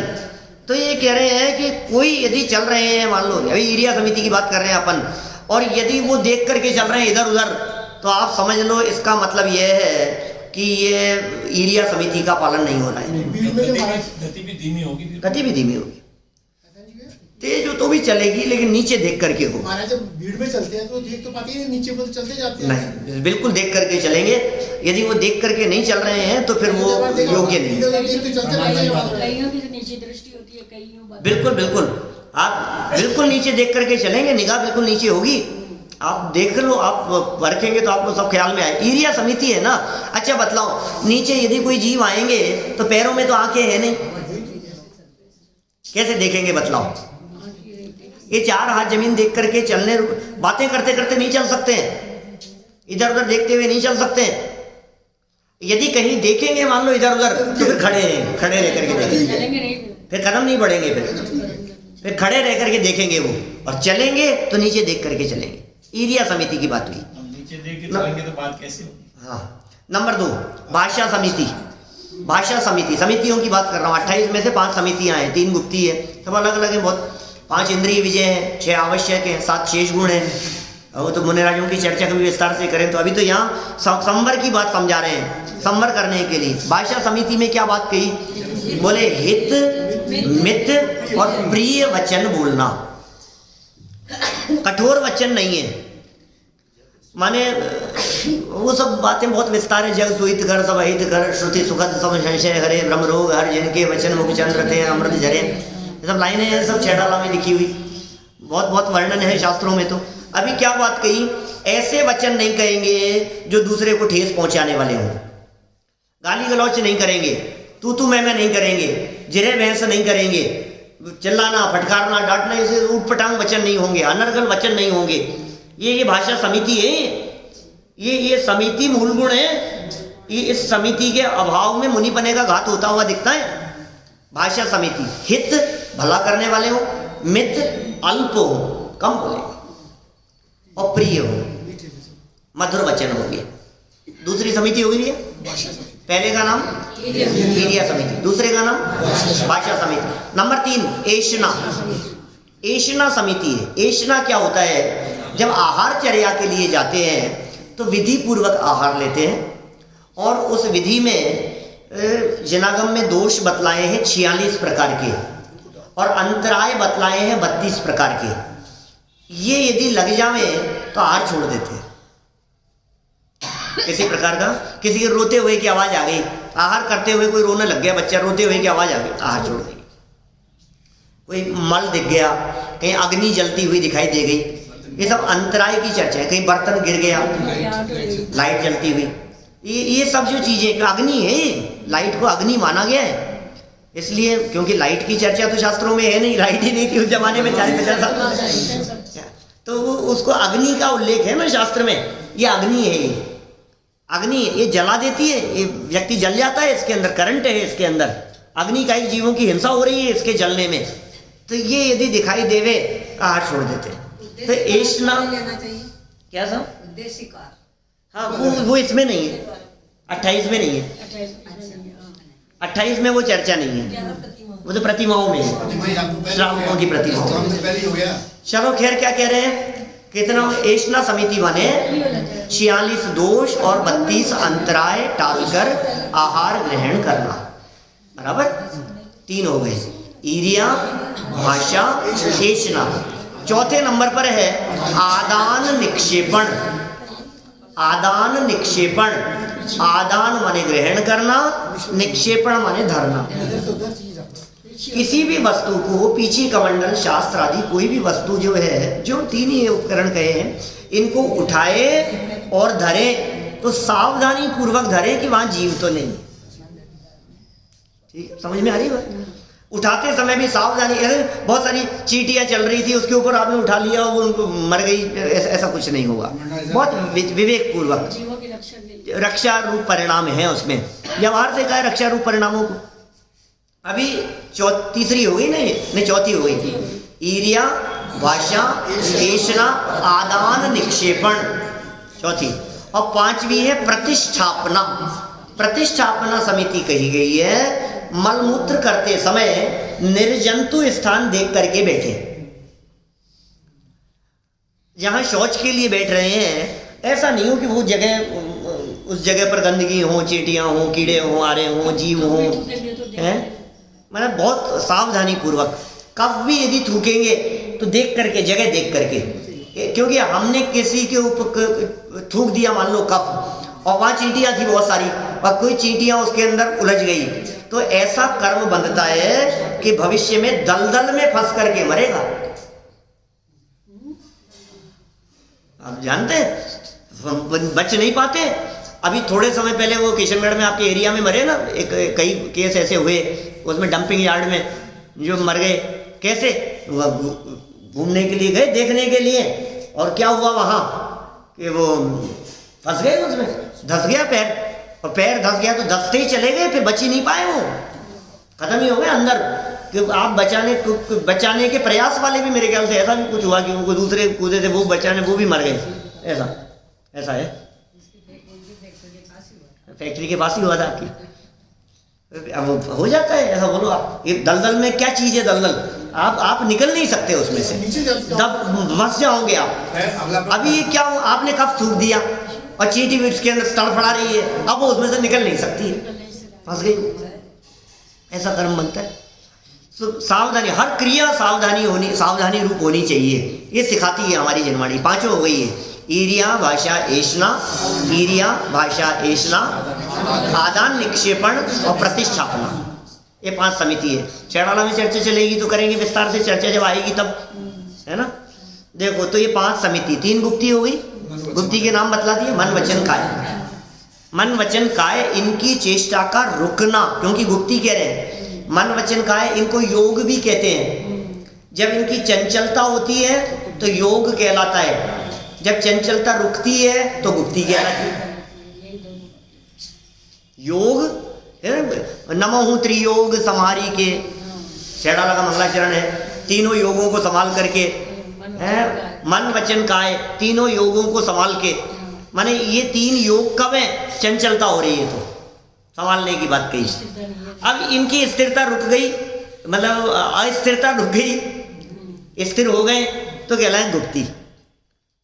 तो ये कह रहे हैं कि कोई यदि चल रहे हैं, मान लो अभी एरिया समिति की बात कर रहे हैं अपन, और यदि वो देख करके चल रहे हैं इधर उधर, तो आप समझ लो इसका मतलब ये है कि ये एरिया समिति का पालन नहीं हो रहा है। गति भी धीमी होगी, गति भी धीमी होगी, तेज हो तो भी चलेगी लेकिन नीचे देख करके हो। महाराज जब भीड़ में चलते हैं तो देख तो पाते ही नहीं, नीचे वो तो चलते जाते हैं। नहीं, बिल्कुल देख करके चलेंगे। यदि वो देख करके नहीं चल रहे हैं तो फिर वो योग्य नहीं। कईयों की तो नीचे दृष्टि होती है, कईयों बिल्कुल बिल्कुल, आप बिल्कुल नीचे देख करके चलेंगे, निगाह बिल्कुल नीचे होगी। आप देख लो, आप परखेंगे तो आपको सब ख्याल में आए। एरिया समिति है ना। अच्छा बतलाओ, नीचे यदि कोई जीव आएंगे तो पैरों में तो आंखें हैं नहीं, कैसे देखेंगे बतलाओ? ये 4 हाथ जमीन देख करके चलने, बातें करते करते नहीं चल सकते हैं, इधर उधर देखते हुए नहीं चल सकते हैं। यदि कहीं देखेंगे मान लो इधर उधर तो फिर खड़े रह करके देखेंगे, फिर कदम नहीं बढ़ेंगे, फिर खड़े रह करके देखेंगे वो, और चलेंगे तो नीचे देख करके चलेंगे। एरिया समिति की बात हुई। नीचे देख के चलेंगे तो बात कैसे होगी? हाँ, नंबर 2 भाषा समिति। भाषा समिति, समितियों की बात कर रहा हूँ। 28 में से 5 समितियाँ हैं, 3 गुप्ती है, सब अलग अलग है बहुत। 5 इंद्रिय विजय है, 6 आवश्यक है, 7 शेष गुण है। वो तो मुनिराजों की चर्चा कभी विस्तार से करें तो अभी तो यहाँ संवर की बात समझा रहे हैं, संवर करने के लिए। भाषा समिति में क्या बात कही? बोले हित मित और प्रिय वचन बोलना, कठोर वचन नहीं है। माने वो सब बातें बहुत विस्तार है। जग सुहित कर सब अहित कर, श्रुति सुखद सब संशय हरे, ब्रह्म रोग हर जिनके वचन मुख चंद्र थे अमृत झरे। ये सब लाइनें हैं, सब छैडाला में लिखी हुई, बहुत बहुत वर्णन है शास्त्रों में। तो अभी क्या बात कही? ऐसे वचन नहीं कहेंगे जो दूसरे को ठेस पहुंचाने वाले हों। गाली गलौच नहीं करेंगे, तू मैं नहीं करेंगे, जिरे बहस नहीं करेंगे, चिल्लाना फटकारना डांटना, ऐसे ऊटपटांग वचन नहीं होंगे, अनर्गल वचन नहीं होंगे। ये भाषा समिति है, ये समिति मूल गुण है। ये इस समिति के अभाव में मुनिपने का घात होता हुआ दिखता है। भाषा समिति हित भला करने वाले हो, मित अल्प हो कम बोले, और प्रिय हो मधुर वचन होंगे। दूसरी समिति होगी भैया, पहले का नाम एरिया समिति, दूसरे का नाम भाषा समिति। नंबर 3 एषणा। एषणा समिति है। एषणा क्या होता है? जब आहार चर्या के लिए जाते हैं तो विधि पूर्वक आहार लेते हैं, और उस विधि में जनागम में दोष बतलाए हैं 46 प्रकार के, और अंतराय बतलाए हैं 32 प्रकार के। ये यदि लग जावे तो आहार छोड़ देते हैं। किसी प्रकार का, किसी के रोते हुए की आवाज़ आ गई, आहार करते हुए कोई रोने लग गया बच्चा, रोते हुए की आवाज़ आ गई, आहार छोड़ देगी। कोई मल दिख गया, कहीं अग्नि जलती हुई दिखाई दे गई, ये सब अंतराय की चर्चा है। कहीं बर्तन गिर गया, लाइट जलती हुई, ये सब जो चीज़ें अग्नि है, लाइट को अग्नि माना गया है इसलिए, क्योंकि लाइट की चर्चा तो शास्त्रों में है नहीं, लाइट ही नहीं थी उस जमाने में 40-50 साल, तो उसको अग्नि का उल्लेख है ना शास्त्र में। ये अग्नि है, ये अग्नि, ये जला देती है, ये व्यक्ति जल जाता है, इसके अंदर करंट है, इसके अंदर अग्नि का ही जीवों की हिंसा हो रही है इसके जलने में। तो ये यदि दिखाई देवे आहार छोड़ देते। तो ऐष्णा लेना चाहिए क्या था, उद्देश्य कार। हाँ वो इसमें नहीं है, 28 में नहीं है, 28 में वो चर्चा नहीं है, वो तो प्रतिमाओं में है, प्रतिमा ही आपको श्रावकों की प्रतिमा। काम तो पहले ही हो गया। चलो खैर, क्या कह रहे हैं, कितना ऐष्णा समिति माने 46 दोष और 32 अंतराय टालकर आहार ग्रहण करना, बराबर 3 हो गए, ईरिया, भाषा, ऐष्णा। चौथे नंबर पर है आदान निक्षेपण। आदान निक्षेपण, आदान माने ग्रहण करना, निक्षेपण माने धरना। किसी भी वस्तु को, पीछे कमंडल, शास्त्र आदि कोई भी वस्तु जो है, जो 3 ही उपकरण कहे हैं, इनको उठाए और धरे तो सावधानी पूर्वक धरे कि वहां जीव तो नहीं। ठीक है, समझ में आ रही है? उठाते समय भी सावधानी। बहुत सारी चींटियां चल रही थी, उसके ऊपर आपने उठा लिया, वो उनको मर गई, ऐसा कुछ नहीं होगा। बहुत विवेक पूर्वक, जीवों की रक्षा के लिए रक्षा रूप परिणाम है उसमें। व्यवहार से कहा रक्षा रूप परिणामों को। अभी तीसरी हो गई नहीं, चौथी हो गई थी, ईरिया, भाषा, ऐष्णा, आदान निक्षेपण, चौथी। और 5वीं है प्रतिष्ठापना। प्रतिष्ठापना समिति कही गई है, मलमूत्र करते समय निर्जंतु स्थान देख करके बैठे। जहां शौच के लिए बैठ रहे हैं, ऐसा नहीं हो कि वो जगह, उस जगह पर गंदगी हो, चींटियां हो, कीड़े हो, आरे हो, जीव हो, हैं, मतलब बहुत सावधानी पूर्वक। कफ भी यदि थूकेंगे तो देख करके, जगह देख करके, क्योंकि हमने किसी के ऊपर थूक दिया मान लो कफ, और वहाँ चींटियां थी बहुत सारी, और कोई चींटियां उसके अंदर उलझ गई, तो ऐसा कर्म बनता है कि भविष्य में दलदल में फंस करके मरेगा। आप जानते हैं, बच नहीं पाते। अभी थोड़े समय पहले वो किशनगढ़ में आपके एरिया में मरे ना, कई केस ऐसे हुए, उसमें डंपिंग यार्ड में जो मर गए। कैसे? घूमने के लिए गए, देखने के लिए, और क्या हुआ वहाँ कि वो फंस गए, उसमें धंस गया पैर, और पैर धंस गया तो धंसते ही चले गए, फिर बच ही नहीं पाए, वो खत्म ही हो गए अंदर। कि आप बचाने के प्रयास वाले भी, मेरे ख्याल से ऐसा भी कुछ हुआ कि उनको दूसरे कूदे थे, वो बचाने, वो भी मर गए। ऐसा है, फैक्ट्री के पास ही हुआ था आपकी। अब हो जाता है ऐसा। बोलो आप, ये दलदल में क्या चीज़ है, दलदल आप निकल नहीं सकते उसमें से, तब फंस जाओगे आप। अभी ये क्या, आपने कब थूक दिया और चींटी भी उसके अंदर तड़फड़ा रही है, अब वो उसमें से निकल नहीं सकती है, फंस गई। ऐसा कर्म बनता है। सावधानी, हर क्रिया सावधानी रूप होनी चाहिए, ये सिखाती है हमारी जनवाणी। 5 हो गई है, ईरिया, भाषा, ऐष्णा, ईरिया, भाषा, ऐष्णा, आदान निक्षेपण और प्रतिष्ठापना, ये 5 समिति है। चैड़ाला में चर्चा चलेगी तो करेंगे विस्तार से चर्चा, जब आएगी तब, है ना। देखो, तो ये 5 समिति, 3 गुप्ती हो गई। गुप्ती के नाम बतला दिए, मन, वचन, काय। मन, वचन, काय, इनकी चेष्टा का रुकना, क्योंकि गुप्ती कह रहे हैं मन, वचन, काय, इनको योग भी कहते हैं। जब इनकी चंचलता होती है तो योग कहलाता है, जब चंचलता रुकती है तो गुप्ती कहलाती है। योग नमोहु त्रियोग समारी के, चैड़ाला का मंगलाचरण है, तीनों योगों को संभाल करके, मन, वचन, काय, तीनों योगों को संभाल के, माने ये 3 योग कब है, चंचलता हो रही है तो संभालने की बात कही। अब इनकी स्थिरता रुक गई, मतलब अस्थिरता रुक गई, स्थिर हो गए तो कहलाए गुप्ती।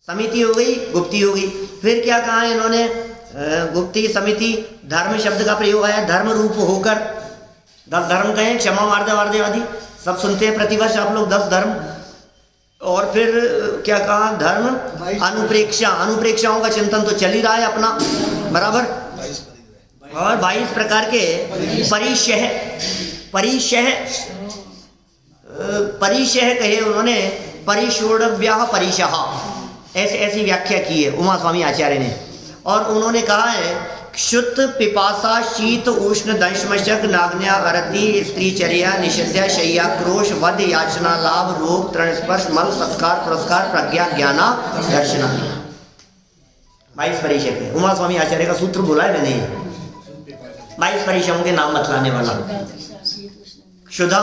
समिति हो गई, गुप्ती हो गई। फिर क्या कहा इन्होंने, गुप्ती समिति, धर्म शब्द का प्रयोग आया, धर्म रूप होकर। 10 धर्म कहें, क्षमा, वार्धे आदि सब सुनते हैं प्रतिवर्ष आप लोग, 10 धर्म। और फिर क्या कहा, धर्म अनुप्रेक्षा, अनुप्रेक्षाओं का चिंतन तो चल ही रहा है अपना, बराबर। और 22 प्रकार के परिशह कहे उन्होंने, परिषोडव्याह परिशः, ऐसी व्याख्या की है उमा स्वामी आचार्य ने। और उन्होंने कहा है क्षुत पिपासा शीत उष्ण दंशमशक नाग्न्या अरति स्त्रीचर्या निषेध्या शय्या क्रोश वध याचना लाभ रोग तृण स्पर्श मल सत्कार पुरस्कार प्रज्ञा ज्ञाना दर्शना। 22 परिशह के उमा स्वामी आचार्य का सूत्र बोला है मैंने, 22 परिशहों के नाम बतलाने वाला। क्षुधा,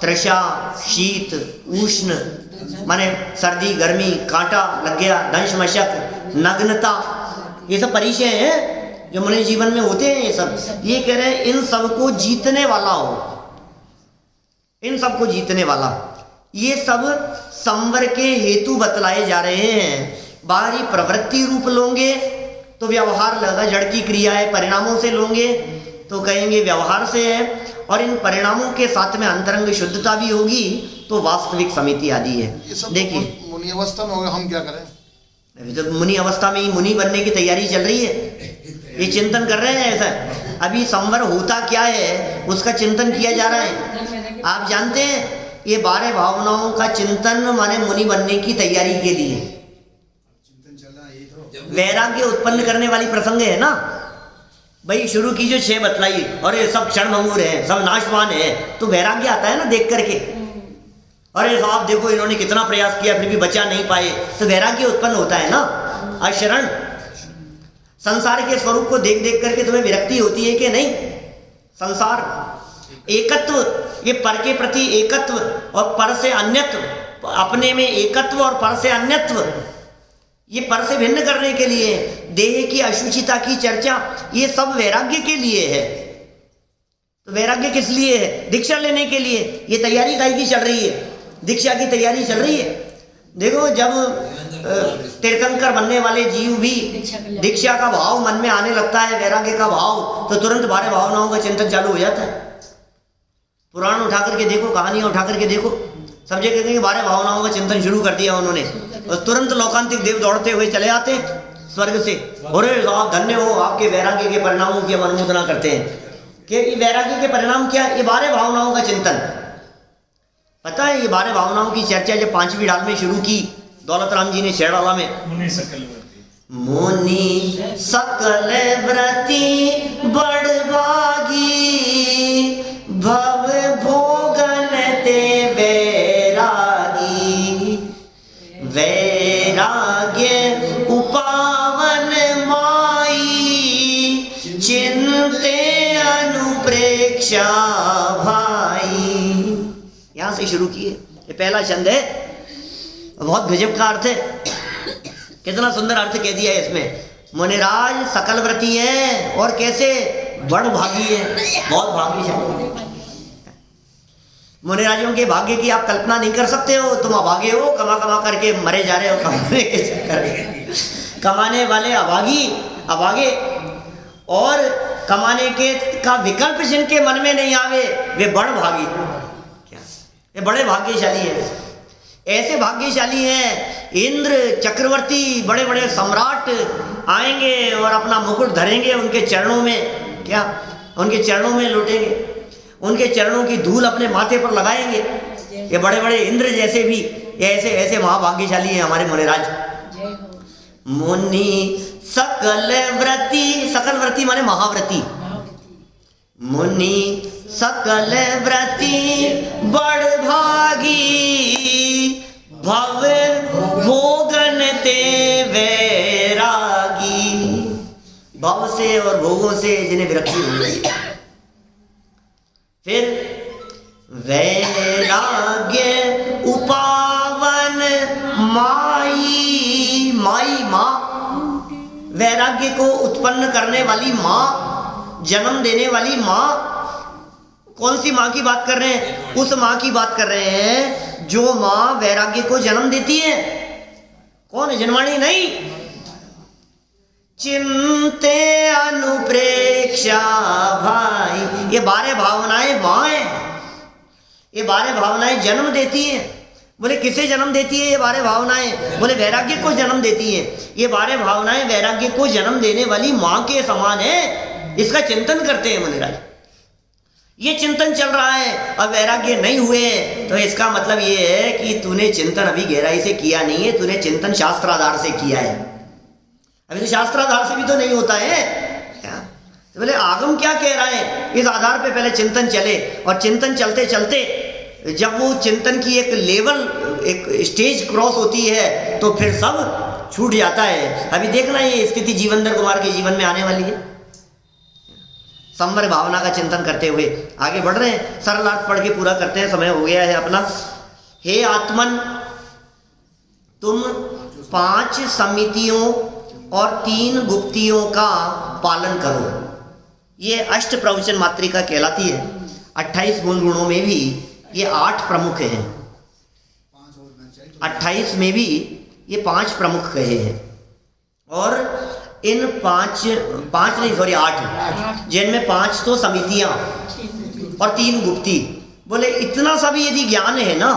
तृषा, शीत, उष्ण माने सर्दी गर्मी, कांटा लग गया, दंश मशक, नग्नता, ये सब परिचय हैं जो मनुष्य जीवन में होते हैं। ये सब ये कह रहे हैं इन सबको जीतने वाला हो, इन सबको जीतने वाला। ये सब संवर के हेतु बतलाए जा रहे हैं। बाहरी प्रवृत्ति रूप लोगे तो व्यवहार लगा, जड़ की क्रिया है, परिणामों से लोगे तो कहेंगे व्यवहार से है, और इन परिणामों के साथ में अंतरंग शुद्धता भी होगी तो वास्तविक समिति आदि है। देखिए मुनि अवस्था में होगा, हम क्या करें? अभी तो मुनि अवस्था में ही मुनि बनने की तैयारी चल रही है, ये चिंतन कर रहे हैं। ऐसा अभी संवर होता क्या है उसका चिंतन किया जा रहा है। आप जानते हैं ये 12 भावनाओं का चिंतन माने मुनि बनने की तैयारी के लिए वैराग्य उत्पन्न करने वाली प्रसंग है ना भाई। शुरू की जो 6 बतलाई और ये सब क्षणभंगुर है, सब नाशवान है, तो वैराग्य आता है ना देख करके। अरे साहब देखो इन्होंने कितना प्रयास किया फिर भी बचा नहीं पाए, तो वैराग्य उत्पन्न होता है ना। अशरण संसार के स्वरूप को देख देख करके तुम्हें विरक्ति होती है कि नहीं? संसार एकत्व, ये पर के प्रति एकत्व और पर से अन्यत्व, अपने में एकत्व और पर से अन्यत्व, ये पर से भिन्न करने के लिए, देह की अशुचिता की चर्चा, ये सब वैराग्य के लिए है। तो वैराग्य किस लिए है? दीक्षा लेने के लिए। ये तैयारी काहे की चल रही है? दीक्षा की तैयारी चल रही है। देखो जब तीर्थंकर बनने वाले जीव भी दीक्षा का भाव मन में आने लगता है, वैराग्य का भाव, तो तुरंत 12 भावनाओं का चिंतन चालू हो जाता है। पुराण उठा करके देखो, कहानियां उठा करके देखो, सब जगह कहते हैं 12 भावनाओं का चिंतन शुरू कर दिया उन्होंने, और तुरंत लोकांतिक देव दौड़ते हुए चले आते हैं स्वर्ग से। अरे आप धन्य हो, आपके वैराग्य के परिणामों की हम अनुमोदना करते हैं। कि वैराग्य के परिणाम क्या? ये 12 भावनाओं का चिंतन। पता है ये 12 भावनाओं की चर्चा जब 5वीं डाल में शुरू की दौलत राम जी ने शेरडाला में, मुनि सकल व्रती, मुनि सकल व्रती बड़भागी भव भोगन ते वैरागी, वैराग्य उपावन माई चिंते अनुप्रेक्षा भाई। यहां से शुरू किए, ये पहला छंद है, बहुत गजब का अर्थ है। कितना सुंदर अर्थ कह दिया है इसमें। मुनिराज सकल व्रती है और कैसे बड़ भागी है, बहुत भाग्यशाली। मुनिराजों के भाग्य की आप कल्पना नहीं कर सकते हो। तुम अभागे हो, कमा कमा करके मरे जा रहे हो कमाने के चक्कर। कमाने वाले अभागे और कमाने के का विकल्प जिनके मन में नहीं आवे वे बड़ भागी। क्या ये बड़े भाग्यशाली है? ऐसे भाग्यशाली हैं इंद्र चक्रवर्ती, बड़े बड़े सम्राट आएंगे और अपना मुकुट धरेंगे उनके चरणों में, क्या उनके चरणों में लौटेंगे, उनके चरणों की धूल अपने माथे पर लगाएंगे। ये बड़े बड़े इंद्र जैसे भी ऐसे ऐसे महाभाग्यशाली हैं हमारे मुनिराज। मुनि सकल व्रती, सकल व्रती माने महाव्रती। मुनि सकल व्रती बड़ भागी भव भोगन ते वैरागी, भव से और भोगों से जिन्हें विरक्ति हो गई। फिर वैराग्य उपावन माई, माँ, वैराग्य को उत्पन्न करने वाली माँ, जन्म देने वाली माँ। कौन सी माँ की बात कर रहे हैं? उस माँ की बात कर रहे हैं जो माँ वैराग्य को जन्म देती है। कौन है? जनवाणी नहीं। चिंते अनुप्रेक्षा भाई, ये 12 भावनाएं माँ है, ये 12 भावनाएं जन्म देती हैं। बोले किसे जन्म देती है ये 12 भावनाएं? बोले वैराग्य को जन्म देती है। ये 12 भावनाएं वैराग्य को जन्म देने वाली माँ के समान है। इसका चिंतन करते हैं मुनिराज। ये चिंतन चल रहा है और वैराग्य नहीं हुए, तो इसका मतलब ये है कि तूने चिंतन अभी गहराई से किया नहीं है, तूने चिंतन शास्त्राधार से किया है। अभी तो शास्त्राधार से भी तो नहीं होता है क्या? तो बोले आगम क्या कह रहा है, इस आधार पे पहले चिंतन चले, और चिंतन चलते चलते जब वो चिंतन की एक लेवल, एक स्टेज क्रॉस होती है, तो फिर सब छूट जाता है। अभी देखना ये स्थिति जीवनधर कुमार के जीवन में आने वाली है। संवर भावना का चिंतन करते हुए आगे बढ़ रहे हैं। सरलार्थ पढ़ के पूरा करते हैं, समय हो गया है अपना। हे आत्मन, तुम 5 समितियों और 3 गुप्तियों का पालन करो। ये अष्ट प्रवचन मात्रिका कहलाती है। 28 मूल गुणों में भी ये 8 प्रमुख हैं। 28 में भी ये 5 प्रमुख कहे हैं, और इन 8 जिनमें 5 तो समितियां और 3 गुप्ती। बोले इतना सा भी यदि ज्ञान है ना,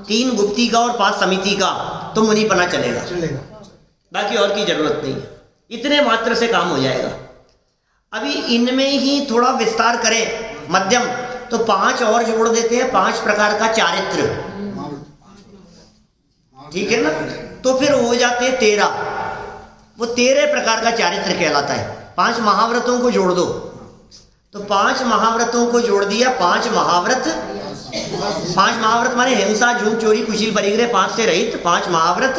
3 गुप्ती का और 5 समिति का, तो मुनिपना चलेगा, बाकी और की जरूरत नहीं है। इतने मात्र से काम हो जाएगा। अभी इनमें ही थोड़ा विस्तार करें मध्यम, तो 5 और जोड़ देते हैं, 5 प्रकार का चारित्र, ठीक है ना? तो फिर हो जाते हैं 13। वो 13 प्रकार का चारित्र कहलाता है। 5 महाव्रतों को जोड़ दो, तो 5 महाव्रतों को जोड़ दिया। 5 महाव्रत माने हिंसा, झूठ, चोरी, कुशील, परिग्रह, 5 से रहित 5 महाव्रत,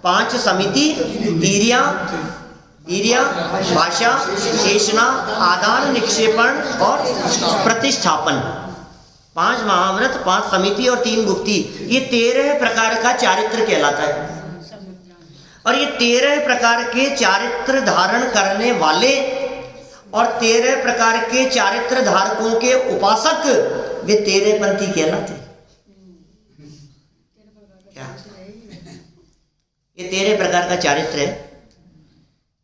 5 समिति, ईर्ष्या, भाषा, शेषणा, आदान, निक्षेपण और प्रतिष्ठापन। 5 महाव्रत, 5 समिति और 3 गुप्ती, ये 13 प्रकार का चारित्र कहलाता है। और ये 13 प्रकार के चारित्र धारण करने वाले और 13 प्रकार के चारित्र धारकों के उपासक, वे 13 पंथी कहलाते। क्या ये 13 प्रकार का चारित्र है?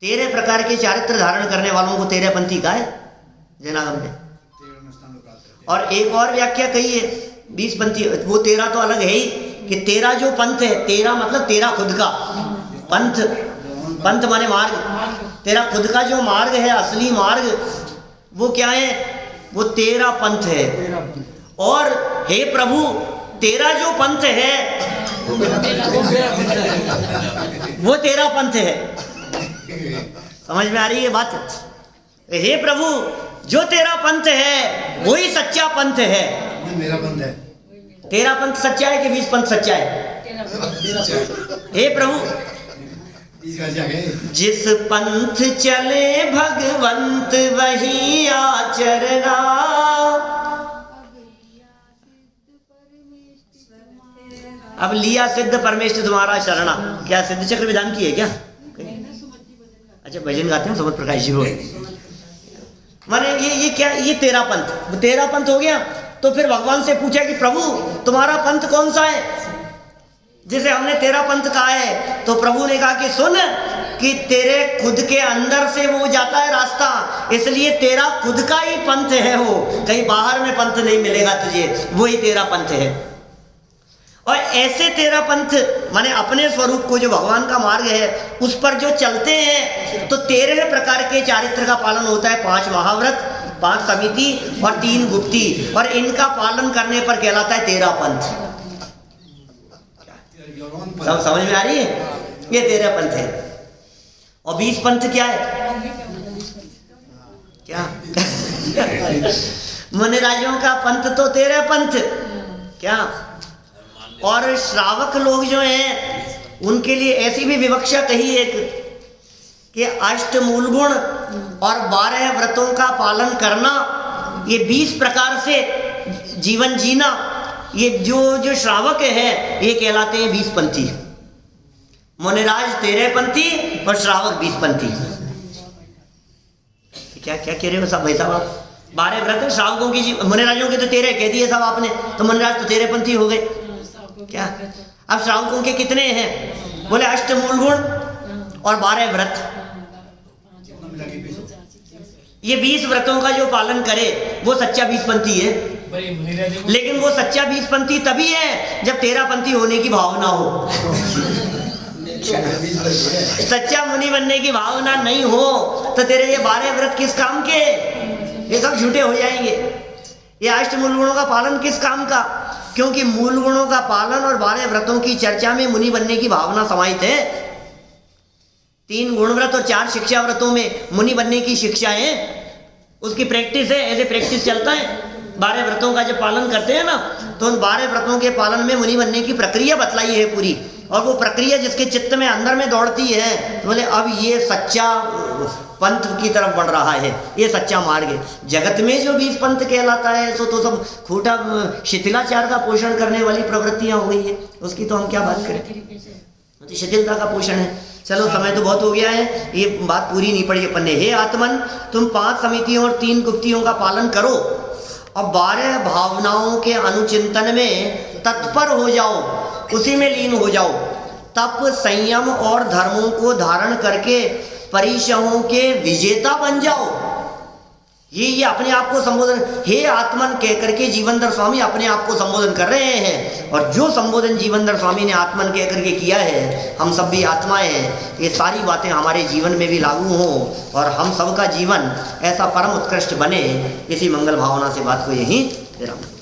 13 प्रकार के चारित्र धारण करने वालों को 13 पंथी कहा है जनागम ने। और एक और व्याख्या कही है 20 पंथी, वो 13 तो अलग है ही, कि 13 जो पंथ है, 13 मतलब तेरा खुद का पंथ, पंथ माने मार्ग, तेरा खुद का जो मार्ग है, असली मार्ग, वो क्या है? वो 13 पंथ है। और हे प्रभु, तेरा जो पंथ है वो 13 पंथ है। समझ में आ रही है बात? हे प्रभु, जो तेरा पंथ है वही सच्चा पंथ है। मेरा पंथ है। 13 पंथ सच्चा है कि 20 पंथ सच्चा है? हे प्रभु, जिस पंथ चले भगवंत वही आचरना। अब लिया सिद्ध परमेश्वर तुम्हारा शरणा, क्या सिद्ध चक्र विधान की है क्या? अच्छा, भजन गाते हैं समझ प्रकाश जी हो। माने ये क्या, ये 13 पंथ, 13 पंथ हो गया। तो फिर भगवान से पूछा कि प्रभु तुम्हारा पंथ कौन सा है, जिसे हमने 13 पंथ कहा है? तो प्रभु ने कहा कि सुन, कि तेरे खुद के अंदर से वो जाता है रास्ता, इसलिए तेरा खुद का ही पंथ है वो, कहीं बाहर में पंथ नहीं मिलेगा तुझे, वही तेरा पंथ है। और ऐसे 13 पंथ माने अपने स्वरूप को, जो भगवान का मार्ग है, उस पर जो चलते हैं, तो 13 प्रकार के चारित्र का पालन होता है। 5 महाव्रत, 5 समिति और 3 गुप्ती, और इनका पालन करने पर कहलाता है 13 पंथ। सब समझ में आ रही है? ये 13 पंथ है। और 20 पंथ क्या है? क्या मुनिराजों का पंथ तो 13 पंथ क्या? और श्रावक लोग जो हैं उनके लिए ऐसी भी विवक्षा कही एक, कि 8 मूल गुण और 12 व्रतों का पालन करना, ये 20 प्रकार से जीवन जीना, ये जो श्रावक है ये कहलाते हैं 20 पंथी। मुनिराज 13 पंथी और श्रावक 20 पंथी। क्या क्या कह रहे हो सब भाई साहब आप? 12 व्रत श्रावकों की, मुनिराजों के तो 13 कह दिए सब आपने, तो मुनिराज तो 13 पंथी हो गए क्या? अब श्रावकों के कितने हैं? बोले 8 मूल गुण और 12 व्रत। ये 20 व्रतों का जो पालन करे वो सच्चा 20 पंथी है। भाई मुनिराज जी को- लेकिन वो सच्चा 20पंथी तभी है जब 13पंथी होने की भावना हो। सच्चा मुनि बनने की भावना नहीं हो तो तेरे ये 12 व्रत किस काम के, ये सब झूठे हो जाएंगे। ये अष्ट मूल गुणों का पालन किस काम का, क्योंकि मूल गुणों का पालन और 12 व्रतों की चर्चा में मुनि बनने की भावना समाहित है। 3 गुण व्रत और 4 शिक्षा व्रतों में मुनि बनने की शिक्षा है, उसकी प्रैक्टिस है, ऐसे प्रैक्टिस चलता है। 12 व्रतों का जब पालन करते हैं ना तो उन 12 व्रतों के पालन में मुनि बनने की प्रक्रिया बतलाई है पूरी, और वो प्रक्रिया जिसके चित्त में अंदर में दौड़ती है तो बोले अब ये सच्चा पंथ की तरफ बढ़ रहा है, ये सच्चा मार्ग है। जगत में जो 20 पंथ कहलाता है सो तो सब खोटा शिथिलाचार का पोषण करने वाली प्रवृत्तियां हो गई है, उसकी तो हम क्या बात करें, तो शिथिलता का पोषण है। चलो समय तो बहुत हो गया है, ये बात पूरी नहीं पड़ी अपन ने। हे आत्मन, तुम 5 समितियों और 3 गुप्तियों का पालन करो और 12 भावनाओं के अनुचिंतन में तत्पर हो जाओ, उसी में लीन हो जाओ। तप, संयम और धर्मों को धारण करके परिशहों के विजेता बन जाओ। ये अपने आप को संबोधन हे आत्मन कह करके जीवनधर स्वामी अपने आप को संबोधन कर रहे हैं, और जो संबोधन जीवनधर स्वामी ने आत्मन कह करके किया है, हम सब भी आत्माएं हैं, ये सारी बातें हमारे जीवन में भी लागू हों और हम सबका जीवन ऐसा परम उत्कृष्ट बने, इसी मंगल भावना से बात को यहीं विराम।